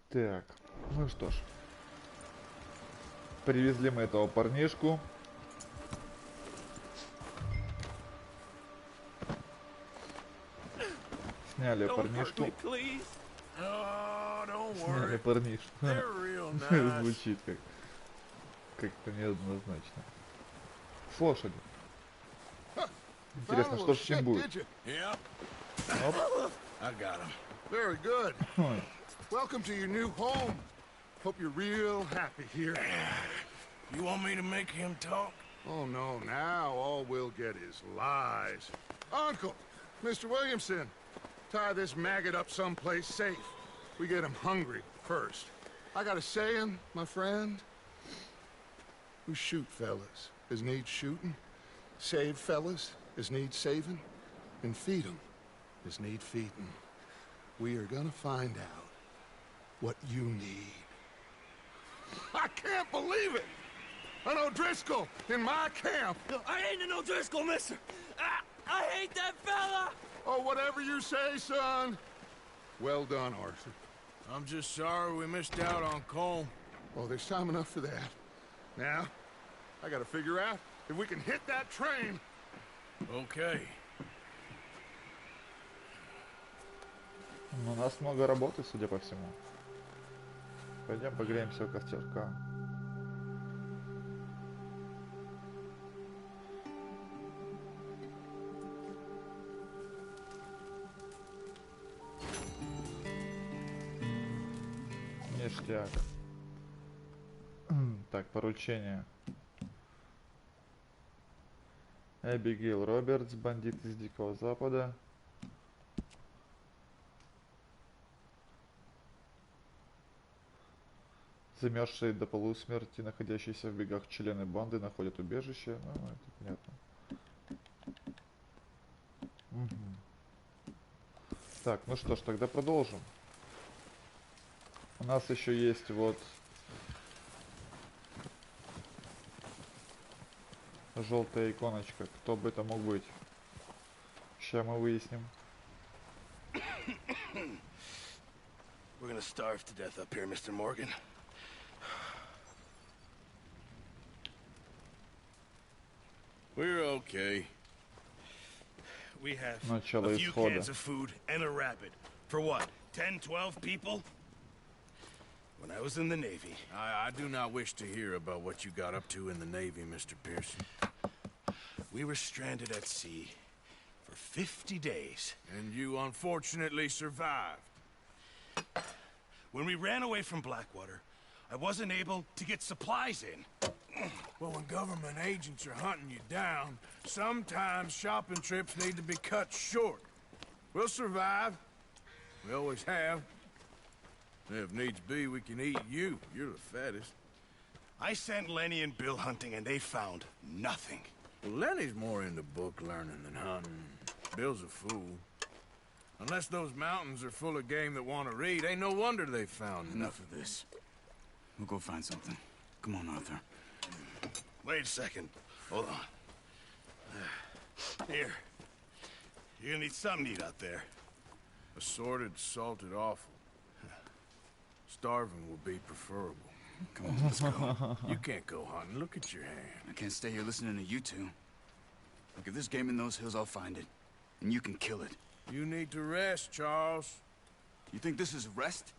Так, ну что ж. Привезли мы этого парнишку. Сняли парнишку. Сняли парнишку. Звучит как-то неоднозначно. С лошади. Интересно, что с ним будет? Оп. Very good. Welcome to your new home. Hope you're real happy here. You want me to make him talk? Oh, no, now all we'll get is lies. Uncle, Mr. Williamson, tie this maggot up someplace safe. We get him hungry first. I got a saying, my friend. We shoot fellas as need shooting, save fellas as need saving, and feed 'em as need feeding. We are gonna find out what you need. I can't believe it! An O'Driscoll in my camp! No, I ain't an O'Driscoll, mister! I hate that fella! Oh, whatever you say, son. Well done, Arthur. I'm just sorry we missed out on Colm. Oh, there's time enough for that. Now, I gotta figure out if we can hit that train. Okay. У нас много работы, судя по всему. Пойдем погреемся у костерка. Ништяк. Так, поручение. Эбигейл Робертс, бандит из Дикого Запада. Замерзшие до полусмерти, находящиеся в бегах члены банды, находят убежище. Ну, это понятно. Угу. Так, ну что ж, тогда продолжим. У нас еще есть вот желтая иконочка. Кто бы это мог быть? Сейчас мы выясним. We're gonna starve to death up here, Mr. Morgan. We're okay. We have a few cans of food and a rabbit. For what? 10, 12 people? When I was in the Navy... I do not wish to hear about what you got up to in the Navy, Mr. Pearson. We were stranded at sea for 50 days. And you unfortunately survived. When we ran away from Blackwater, I wasn't able to get supplies in. Well, when government agents are hunting you down, sometimes shopping trips need to be cut short. We'll survive. We always have. If needs be, we can eat you. You're the fattest. I sent Lenny and Bill hunting, and they found nothing. Well, Lenny's more into book learning than hunting. Bill's a fool. Unless those mountains are full of game that want to read, ain't no wonder they found Enough of this. We'll go find something. Come on, Arthur. Wait a second. Hold on. Here. You're gonna need something to eat out there. Assorted, salted offal. Starving will be preferable. Come on, let's go. You can't go hunting. Look at your hand. I can't stay here listening to you two. Look, if there's game in those hills, I'll find it. And you can kill it. You need to rest, Charles. You think this is rest?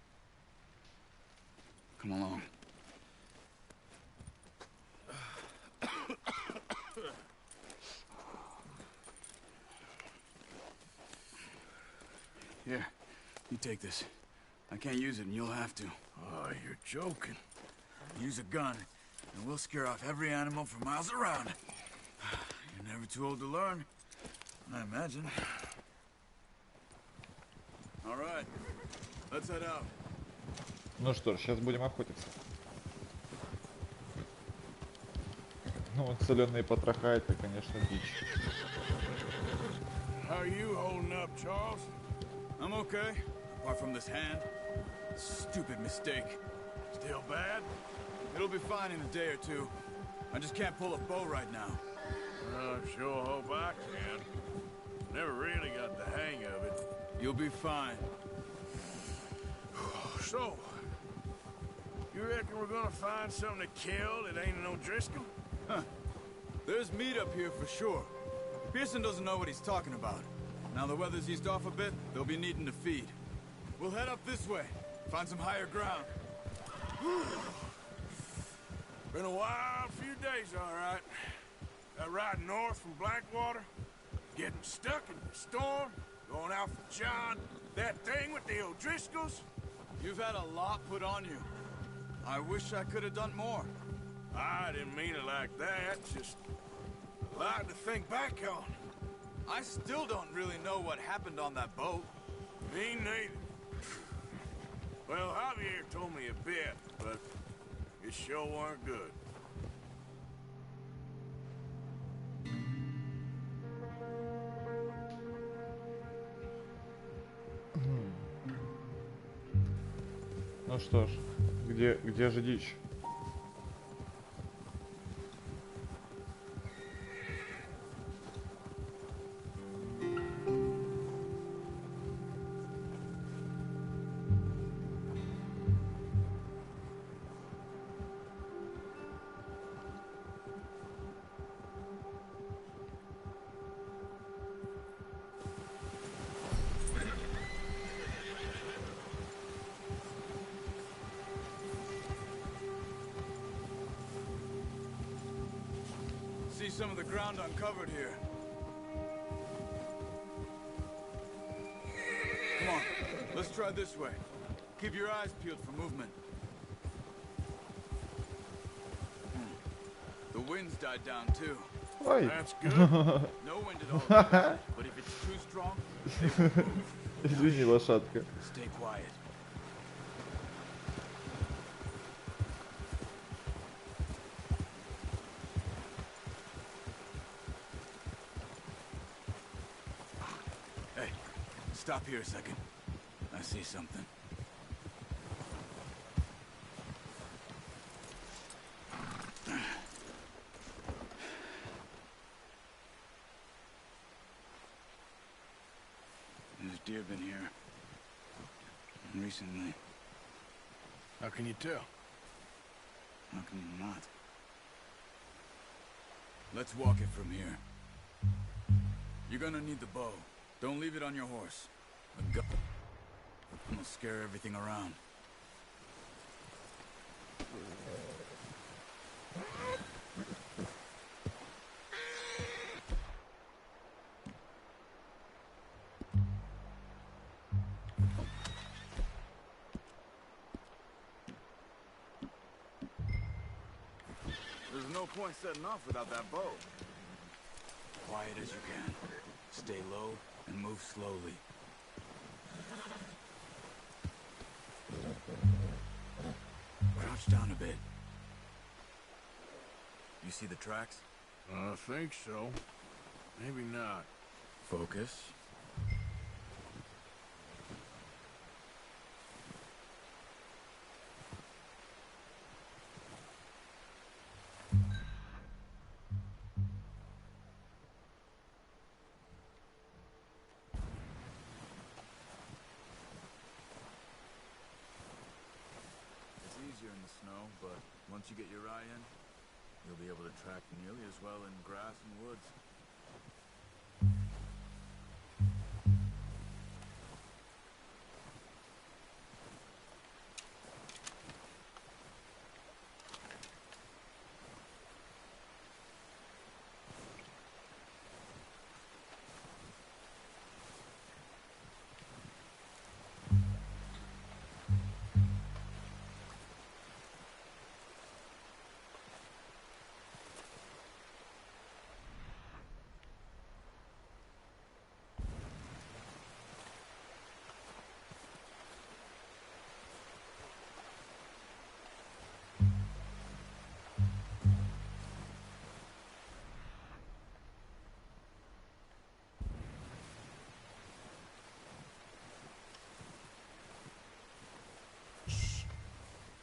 Come along. Here, you take this. I can't use it, and you'll have to. Oh, you're joking. Use a gun, and we'll scare off every animal for miles around. You're never too old to learn, I imagine. All right, let's head out. Ну что ж, сейчас будем охотиться. Ну вот соленые потроха, это, конечно, дичь. How are you holding up, Charles? I'm okay, apart from this hand. Stupid mistake. Still bad? It'll be fine in a day or two. I just can't pull a bow right now. I sure hope I can. Never really got the hang of it. You'll be fine. So, you reckon we're gonna find something to kill that ain't an O'Driscoll? Huh. There's meat up here for sure. Pearson doesn't know what he's talking about. Now the weather's eased off a bit, they'll be needing to feed. We'll head up this way, find some higher ground. Been a wild few days, all right. That ride north from Blackwater, getting stuck in the storm, going out for John, that thing with the O'Driscolls. You've had a lot put on you. I wish I could have done more. I didn't mean it like that, just a lot to think back on. I still don't really know what happened on that boat. Me neither. Well, Javier told me a bit, but it sure weren't good. Ну что ж, где же дичь? See some of the ground uncovered here. Come on, let's try this way. Keep your eyes peeled for movement. The wind's died down too. Ой. That's good. No wind at all, but if it's too strong, they won't move. Извини, лошадка. Stay quiet. Hey, stop here a second. I see something. There's deer been here recently. How can you tell? How can you not? Let's walk it from here. You're gonna need the bow. Don't leave it on your horse. A gun will scare everything around. There's no point setting off without that bow. Quiet as you can. Stay low and move slowly. Crouch down a bit. You see the tracks? I think so. Maybe not. Focus. In the snow, but once you get your eye in, you'll be able to track nearly as well in grass and woods.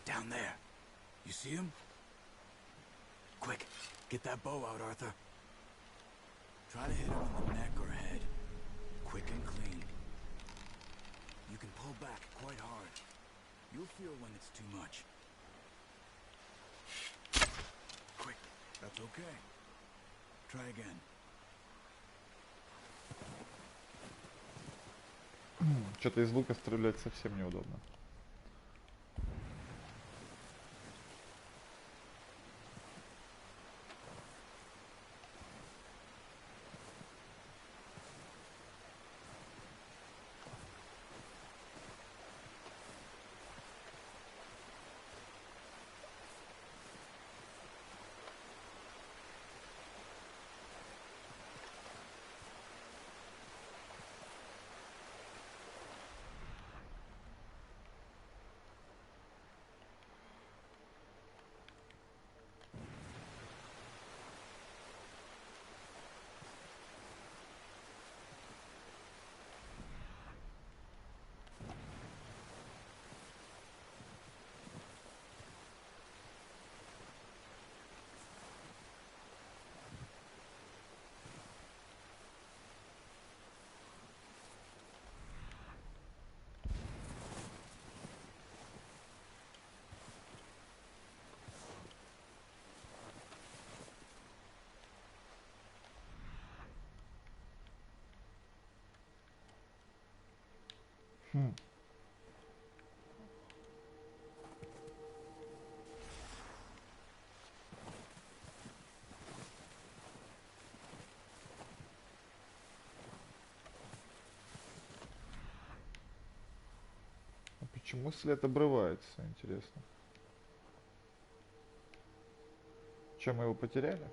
Down there. You see him? Quick, get that bow out, Arthur. Try to hit him in the neck or head. Quick and clean. You can pull back quite hard. You'll feel when it's too much. Quick, that's okay. Try again. Что-то из лука стрелять совсем неудобно. А почему след обрывается, интересно? Чем мы его потеряли?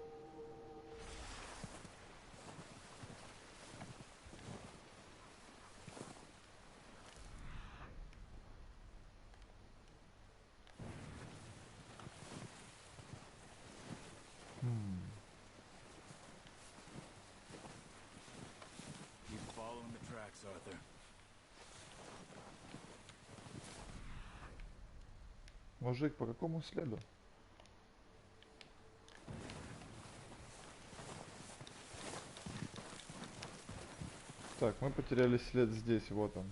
Keep following the tracks, Arthur. Мужик, по какому следу? Так, мы потеряли след здесь, вот он.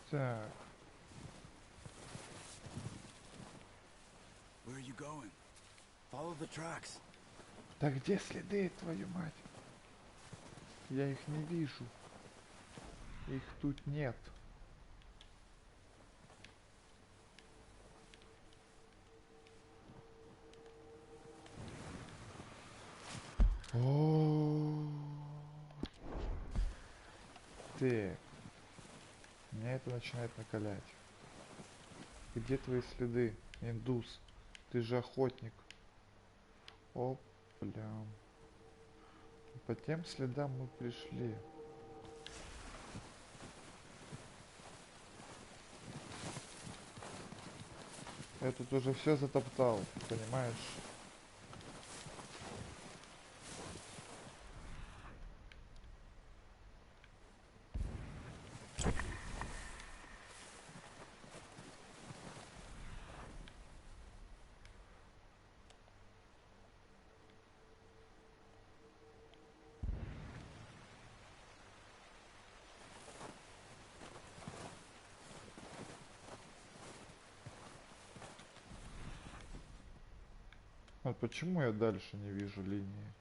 Так. Where are you going? Follow the tracks. Да где следы, твою мать? Я их не вижу. Их тут нет. О. Так. Меня это начинает накалять. Где твои следы, индус? Ты же охотник. О, блям. По тем следам мы пришли. Я тут уже все затоптал, понимаешь? Вот почему я дальше не вижу линии?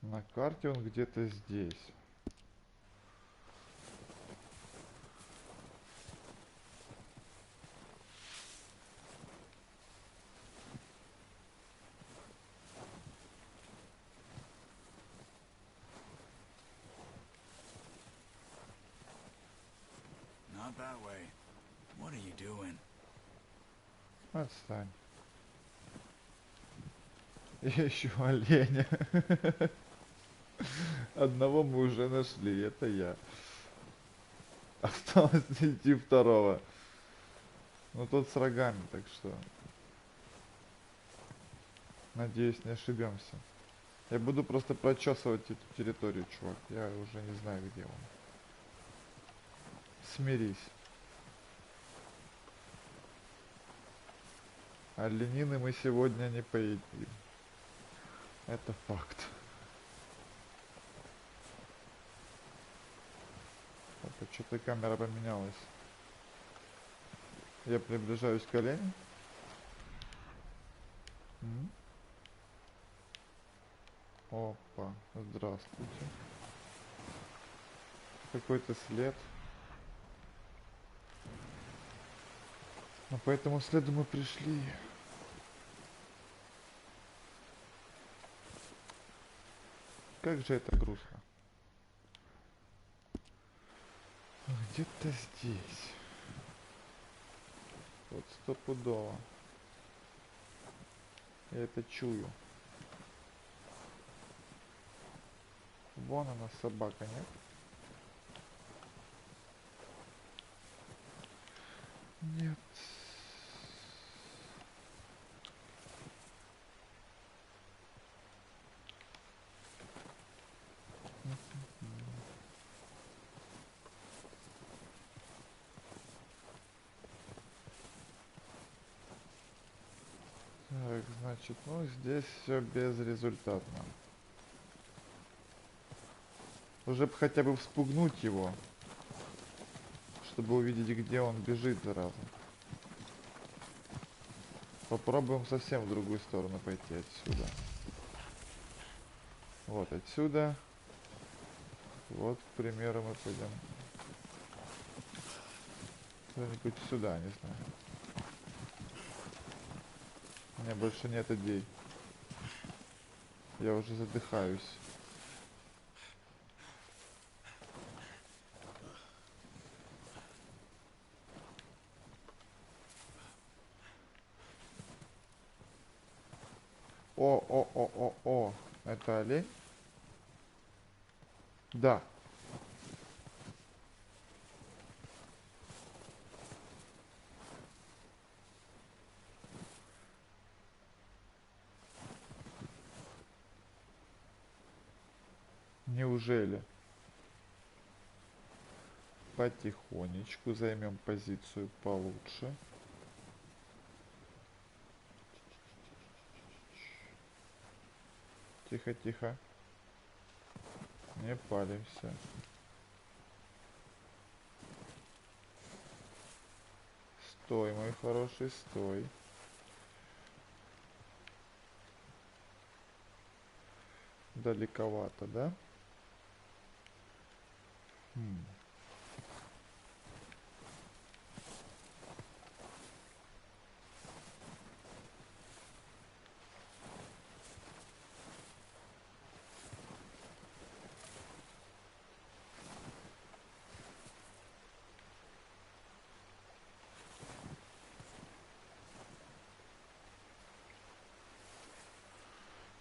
На карте он где-то здесь. Not that way. What are you doing? Отстань. Я ищу оленя. Одного мы уже нашли, это я. Осталось найти второго. Ну тот с рогами, так что... Надеюсь, не ошибемся. Я буду просто прочесывать эту территорию, чувак. Я уже не знаю, где он. Смирись. Оленины мы сегодня не поедим. Это факт. Это что-то камера поменялась. Я приближаюсь к оленю. Опа, здравствуйте. Какой-то след. Но по этому следу мы пришли. Как же это грустно. Где-то здесь. Вот стопудово. Я это чую. Вон она, собака, нет? Нет. Так, значит, ну здесь все безрезультатно. Уже бы хотя бы вспугнуть его, чтобы увидеть, где он бежит, зараза. Попробуем совсем в другую сторону пойти отсюда. Вот отсюда. Вот, к примеру, мы пойдем куда-нибудь сюда, не знаю. У меня больше нет идей. Я уже задыхаюсь. О, это олень? Да. Неужели? Потихонечку займем позицию получше. Тихо, тихо. Не палимся. Стой, мой хороший, стой. Далековато, да?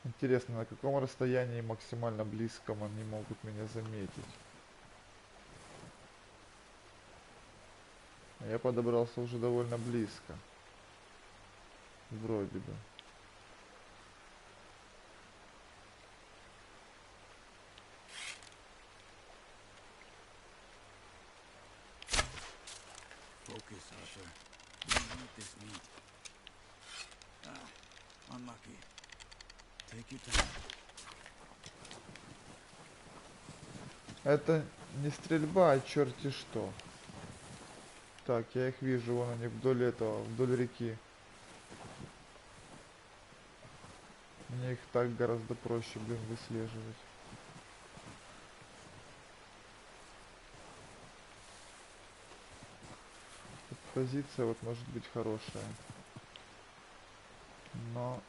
Интересно, на каком расстоянии максимально близком они могут меня заметить? Я подобрался уже довольно близко. Вроде бы. Focus, Arthur. You need this meat. Ah, unlucky. Take your time. Это не стрельба, а черти что. Так, я их вижу, вон они вдоль этого, вдоль реки. Мне их так гораздо проще, блин, выслеживать. Тут позиция вот может быть хорошая. Но...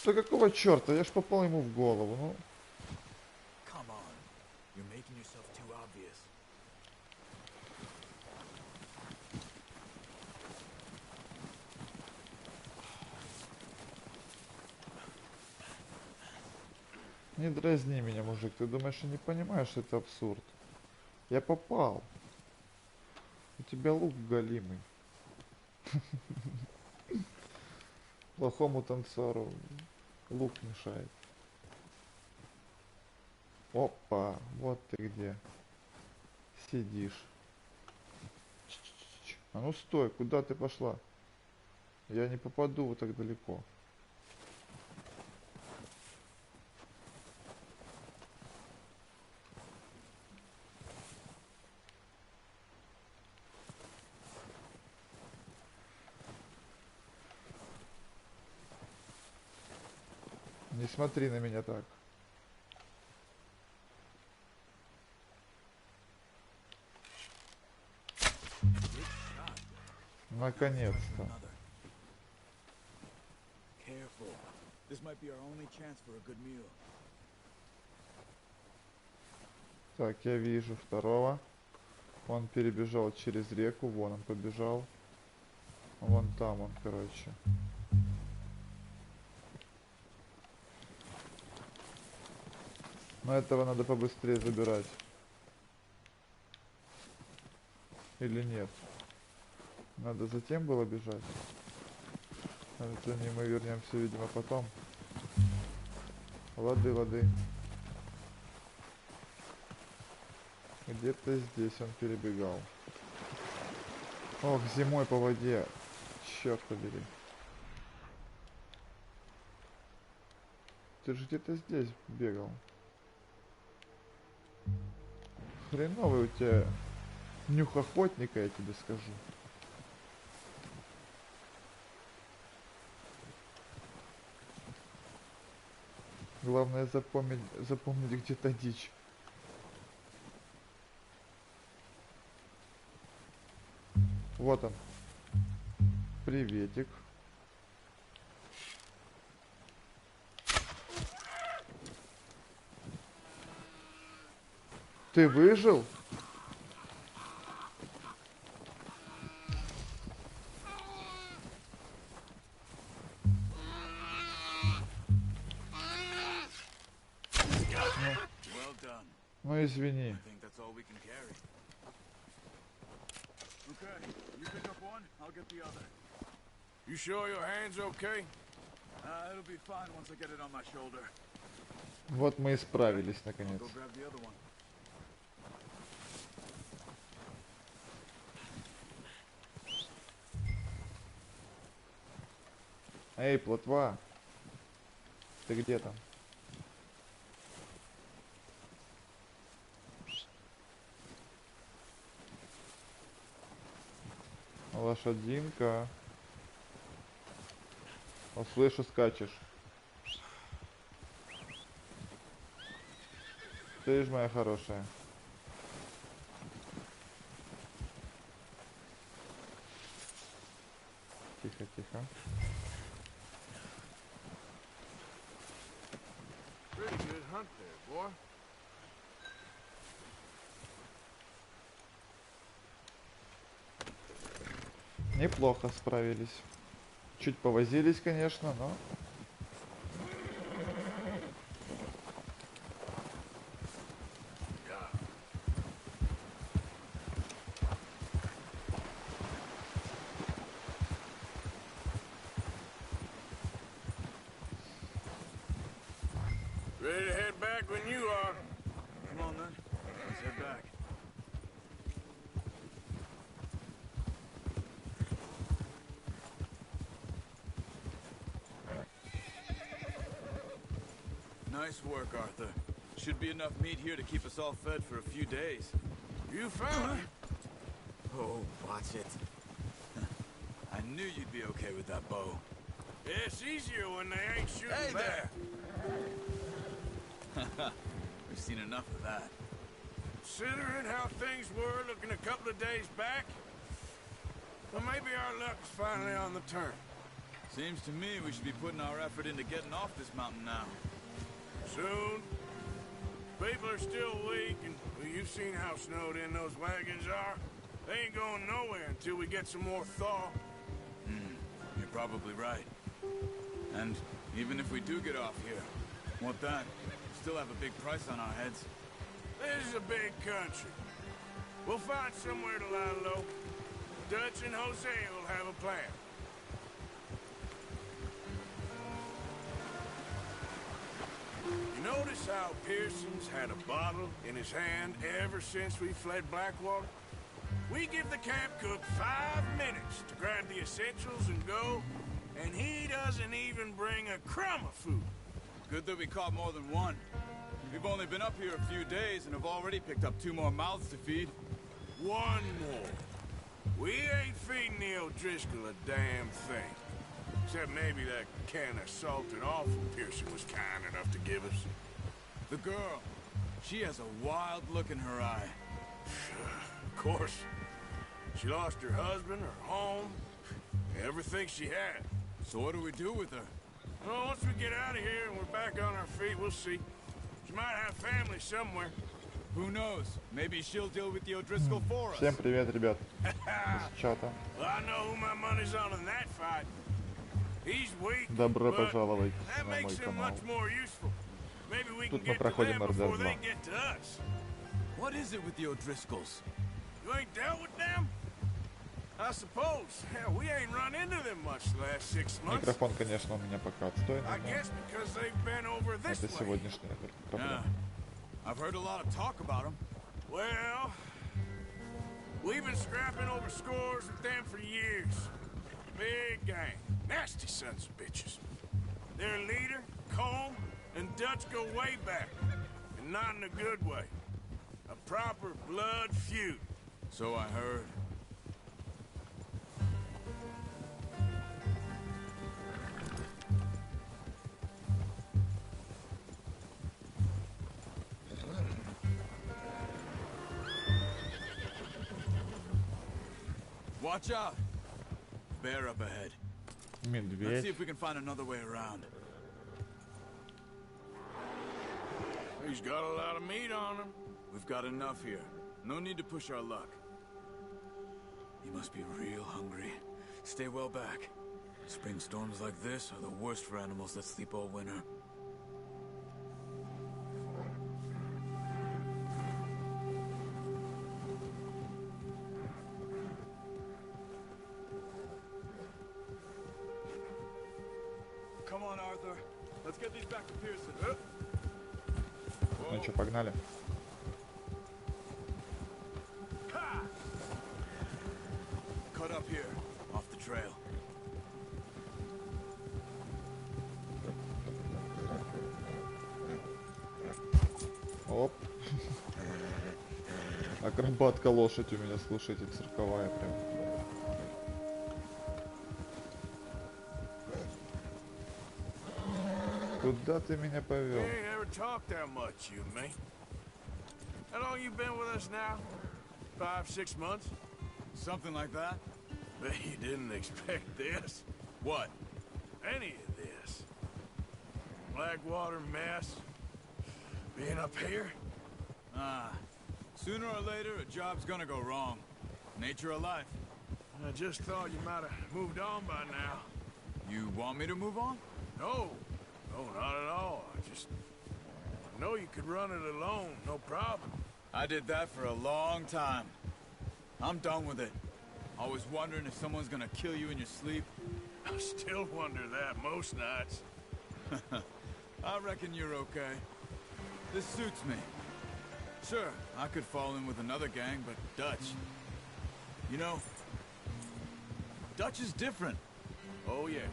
Да какого черта? Я ж попал ему в голову, ну... Come on. You're making yourself too obvious. Не дразни меня, мужик. Ты думаешь, я не понимаю, что это абсурд? Я попал. У тебя лук галимый. Плохому танцору лук мешает. Опа, вот ты где. Сидишь. А ну стой, куда ты пошла? Я не попаду вот так далеко. Не смотри на меня так. Наконец-то. Careful. This might be our only chance for a good meal. Так, я вижу второго. Он перебежал через реку, вон он побежал. Вон там он, короче. Но этого надо побыстрее забирать. Или нет? Надо затем было бежать. А за ним мы вернемся, видимо, потом. Лады, лады. Где-то здесь он перебегал. Ох, зимой по воде. Черт побери. Ты же где-то здесь бегал. Хреновый у тебя нюх охотника, я тебе скажу. Главное запомнить где-то дичь. Вот он. Приветик. Ты выжил? Ну извини. You sure your hand's okay? It'll be fine once I get it on my shoulder. Вот мы и справились наконец. Go grab the other one. Эй, плотва. Ты где там? Лошадинка. О, слышу, скачешь. Ты ж моя хорошая. Тихо, тихо. Pretty good hunt there, boy. Неплохо справились. Чуть повозились, конечно, но... Ready to head back when you are. Come on then. Let's head back. Nice work, Arthur. Should be enough meat here to keep us all fed for a few days. You found it. Oh, watch it. I knew you'd be okay with that bow. Yeah, it's easier when they ain't shooting Hey back. there! We've seen enough of that. Considering how things were looking a couple of days back, well, maybe our luck's finally on the turn. Seems to me we should be putting our effort into getting off this mountain now. Soon. People are still weak, and well, you've seen how snowed in those wagons are. They ain't going nowhere until we get some more thaw. You're probably right. And even if we do get off here, what then? We still have a big price on our heads. This is a big country. We'll find somewhere to lie low. Dutch and Jose will have a plan. You notice how Pearson's had a bottle in his hand ever since we fled Blackwater? We give the camp cook 5 minutes to grab the essentials and go, and he doesn't even bring a crumb of food. Good that we caught more than one. We've only been up here a few days and have already picked up 2 more mouths to feed. 1 more. We ain't feeding the O'Driscoll a damn thing. Except maybe that can of salted offal Pearson was kind enough to give us. The girl. She has a wild look in her eye. Of course. She lost her husband, her home, everything she had. So what do we do with her? Well, once we get out of here and we're back on our feet, we'll see. She might have family somewhere. Who knows? Maybe she'll deal with the O'Driscoll for us. Всем привет, ребят. Из чата. Well, I know who my money's on in that fight. He's weak, Добро but пожаловать that на мой makes him канал. much more useful. Maybe we can Тут мы get to проходим them before РД-2. they get to us. What is it with the O'Driscolls? You ain't dealt with them? I suppose. Hell, we ain't run into them much the last 6 months. Микрофон, конечно, у меня пока отстойный, I но guess because they've been over this это way. сегодняшняя проблема. I've heard a lot of talk about them. Well, we've been scrapping over scores with them for years. Big gang. Nasty sons of bitches. Their leader, Colm, and Dutch go way back. And not in a good way. A proper blood feud. So I heard. Watch out! Bear up ahead. Let's see Медведь. if we can find another way around. He's got a lot of meat on him. We've got enough here. No need to push our luck. He must be real hungry. Stay well back. Spring storms like this are the worst for animals that sleep all winter. Come on, Arthur. Let's get these back to Pearson. Ну что, погнали. Cut up here, off the trail. Оп. Акробатка лошадь у меня, слушайте, цирковая прям. Куда ты меня повел? We ain't ever talked that much, you and me. How long you been with us now? 5, 6 months? Something like that? Bet you didn't expect this. What? Any of this. Blackwater mess. Being up here. Sooner or later, a job's gonna go wrong. Nature of life. I just thought you might have moved on by now. You want me to move on? No. No, not at all. I know you could run it alone, no problem. I did that for a long time. I'm done with it. Always wondering if someone's gonna kill you in your sleep. I still wonder that most nights. I reckon you're okay. This suits me. Sure, I could fall in with another gang, but Dutch... You know, Dutch is different. Oh, yes.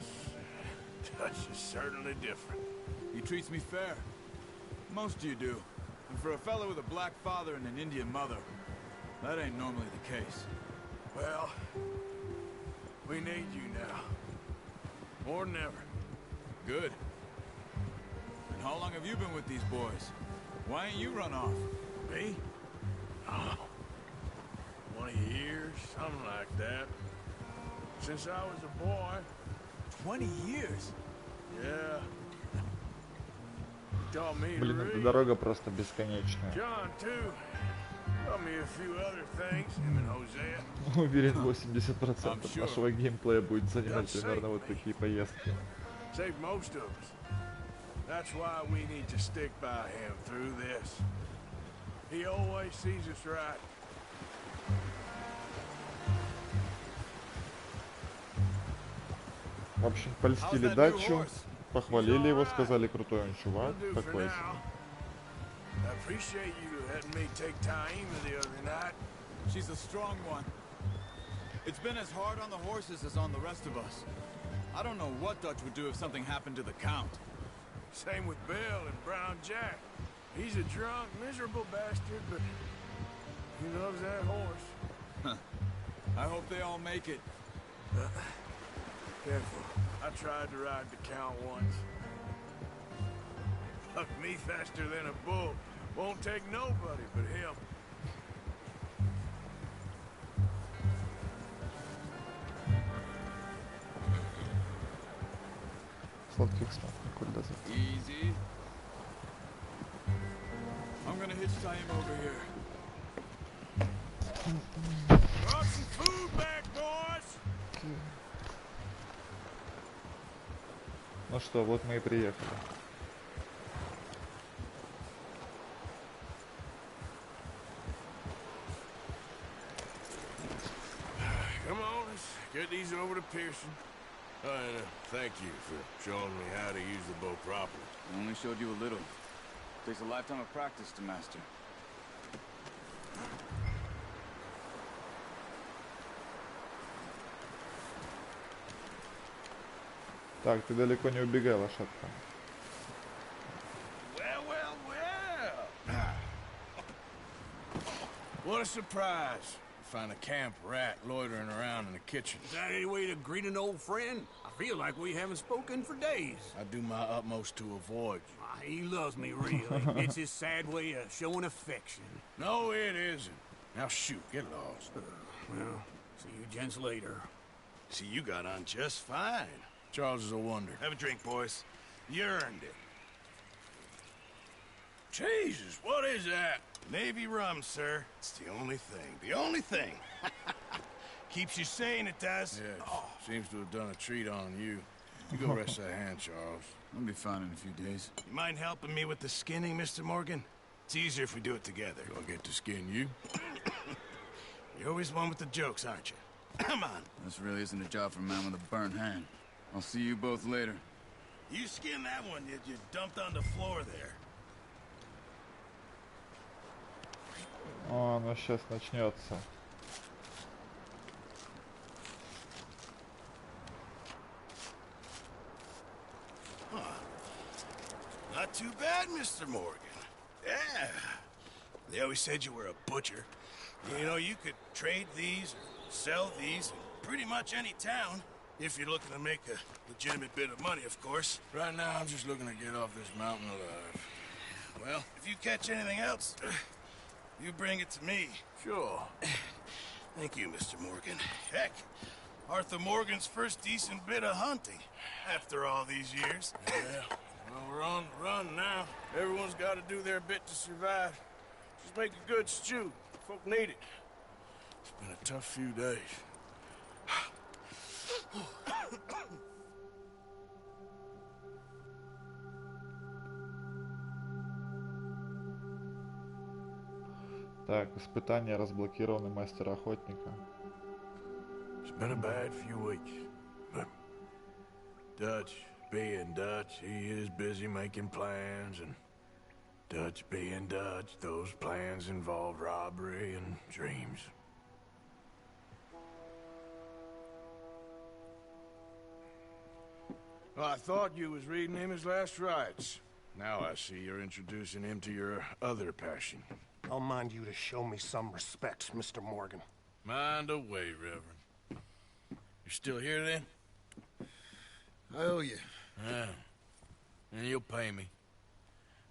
Dutch is certainly different. He treats me fair. Most of you do. And for a fellow with a black father and an Indian mother, that ain't normally the case. Well, we need you now. More than ever. Good. And how long have you been with these boys? Why ain't you run off? Me? Oh, 20 years, something like that. Since I was a boy. 20 years? Yeah. He taught me to Блин, эта read. дорога просто бесконечная. John, too. Taught me a few other things, him and Hosea. Уверен, 80% нашего геймплея будет занимать примерно вот такие поездки. Saved most of us. That's why we need to stick by him through this. He always sees us right. В общем, польстили дачу, похвалили его, сказали, крутой он чувак, такой себе. I appreciate you letting me take Taima the other night. She's a strong one. It's been as hard on the horses as on the rest of us. I don't know what Dutch would do if something happened to the Count. Same with Bill and Brown Jack. He's a drunk, miserable bastard, but he loves that horse. I hope they all make it. Careful. I tried to ride the Count once. Fucked me faster than a bull. Won't take nobody but him. Сладких снов, куда завтра. Easy. I'm gonna hitch Taima over here. Brought some food back, boys! Ну что, вот мы и приехали. Come on, let's get these over to Pearson. And thank you for showing me how to use the bow properly. I only showed you a little. Takes a lifetime of practice to master. Так, ты далеко не убегай, лошадка. Well, well, well. What a surprise. Find a camp rat loitering around in the kitchen. Is that any way to greet an old friend? I feel like we haven't spoken for days. I do my utmost to avoid you. He loves me, really. It's his sad way of showing affection. No, it isn't. Now shoot, get lost. Well, see you gents later. See, you got on just fine. Charles is a wonder. Have a drink, boys. You earned it. Jesus, what is that? Navy rum, sir. It's the only thing. The only thing. Keeps you sane, it does. Yes, seems to have done a treat on you. You go rest that hand, Charles. I'll be fine in a few days. You mind helping me with the skinning, Mr. Morgan? It's easier if we do it together. Do I get to skin you? You're always one with the jokes, aren't you? Come on. This really isn't a job for a man with a burnt hand. I'll see you both later. You skin that one you dumped on the floor there. О, ну сейчас начнется. Not too bad, Mr. Morgan. Yeah. They always said you were a butcher. You know, you could trade these or sell these in pretty much any town. If you're looking to make a legitimate bit of money, of course. Right now, I'm just looking to get off this mountain alive. Well, if you catch anything else, you bring it to me. Sure. Thank you, Mr. Morgan. Heck, Arthur Morgan's first decent bit of hunting after all these years. Yeah. Well, we're on the run now. Everyone's got to do their bit to survive. Just make a good stew. Folk need it. It's been a tough few days. Так, испытание разблокированы, мастер-охотника. It's been a bad few weeks, but Dutch being Dutch, he is busy making plans, and Dutch being Dutch, those plans involve robbery and dreams. Well, I thought you was reading him his last rites. Now I see you're introducing him to your other passion. I'll mind you to show me some respect, Mr. Morgan. Mind away, Reverend. You're still here, then? I owe you. Yeah. And you'll pay me.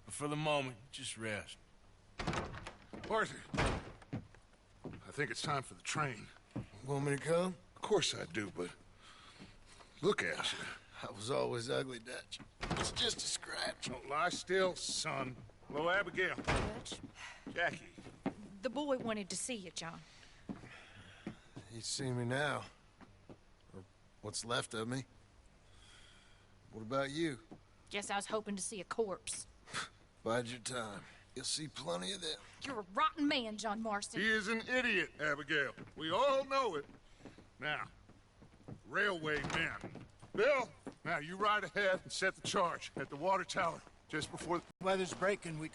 But for the moment, just rest. Arthur, I think it's time for the train. Want me to come? Of course I do, but look at you. I was always ugly, Dutch. It's just a scratch. Don't lie still, son. Hello, Abigail. Dutch, Jackie. the boy wanted to see you, John. He's seen me now. Or what's left of me. What about you? Guess I was hoping to see a corpse. Bide your time. You'll see plenty of them. You're a rotten man, John Marston. He is an idiot, Abigail. We all know it. Now, railway men. Bill, now you ride ahead and set the charge at the water tower just before the Weather's breaking, we...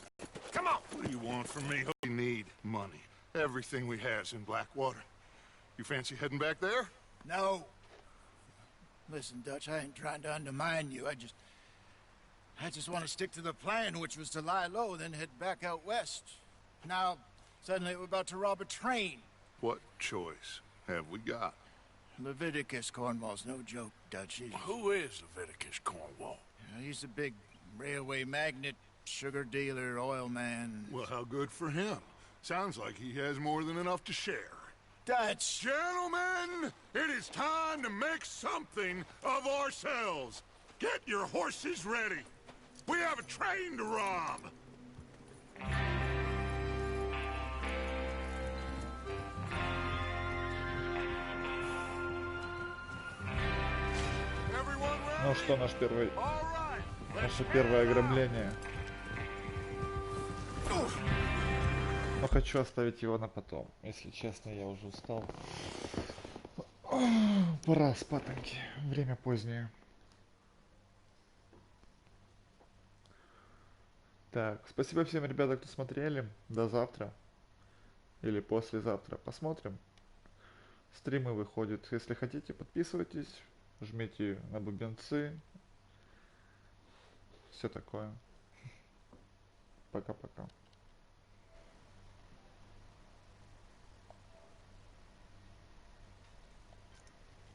Come on! What do you want from me? We need money. Everything we has in Blackwater. You fancy heading back there? No. Listen, Dutch, I ain't trying to undermine you. I just want to stick to the plan, which was to lie low, then head back out west. Now, suddenly we're about to rob a train. What choice have we got? Leviticus Cornwall's no joke, Dutch. Who is Leviticus Cornwall? He's a big railway magnate, sugar dealer, oil man. Well, how good for him. Sounds like he has more than enough to share. Dutch! Gentlemen, it is time to make something of ourselves. Get your horses ready. We have a train to rob. Ну что, наше первое ограбление. Но хочу оставить его на потом. Если честно, я уже устал. Пора спатоньки. Время позднее. Так, спасибо всем, ребята, кто смотрели. До завтра. Или послезавтра. Посмотрим. Стримы выходят. Если хотите, подписывайтесь. Жмите на бубенцы. Все такое. Пока-пока.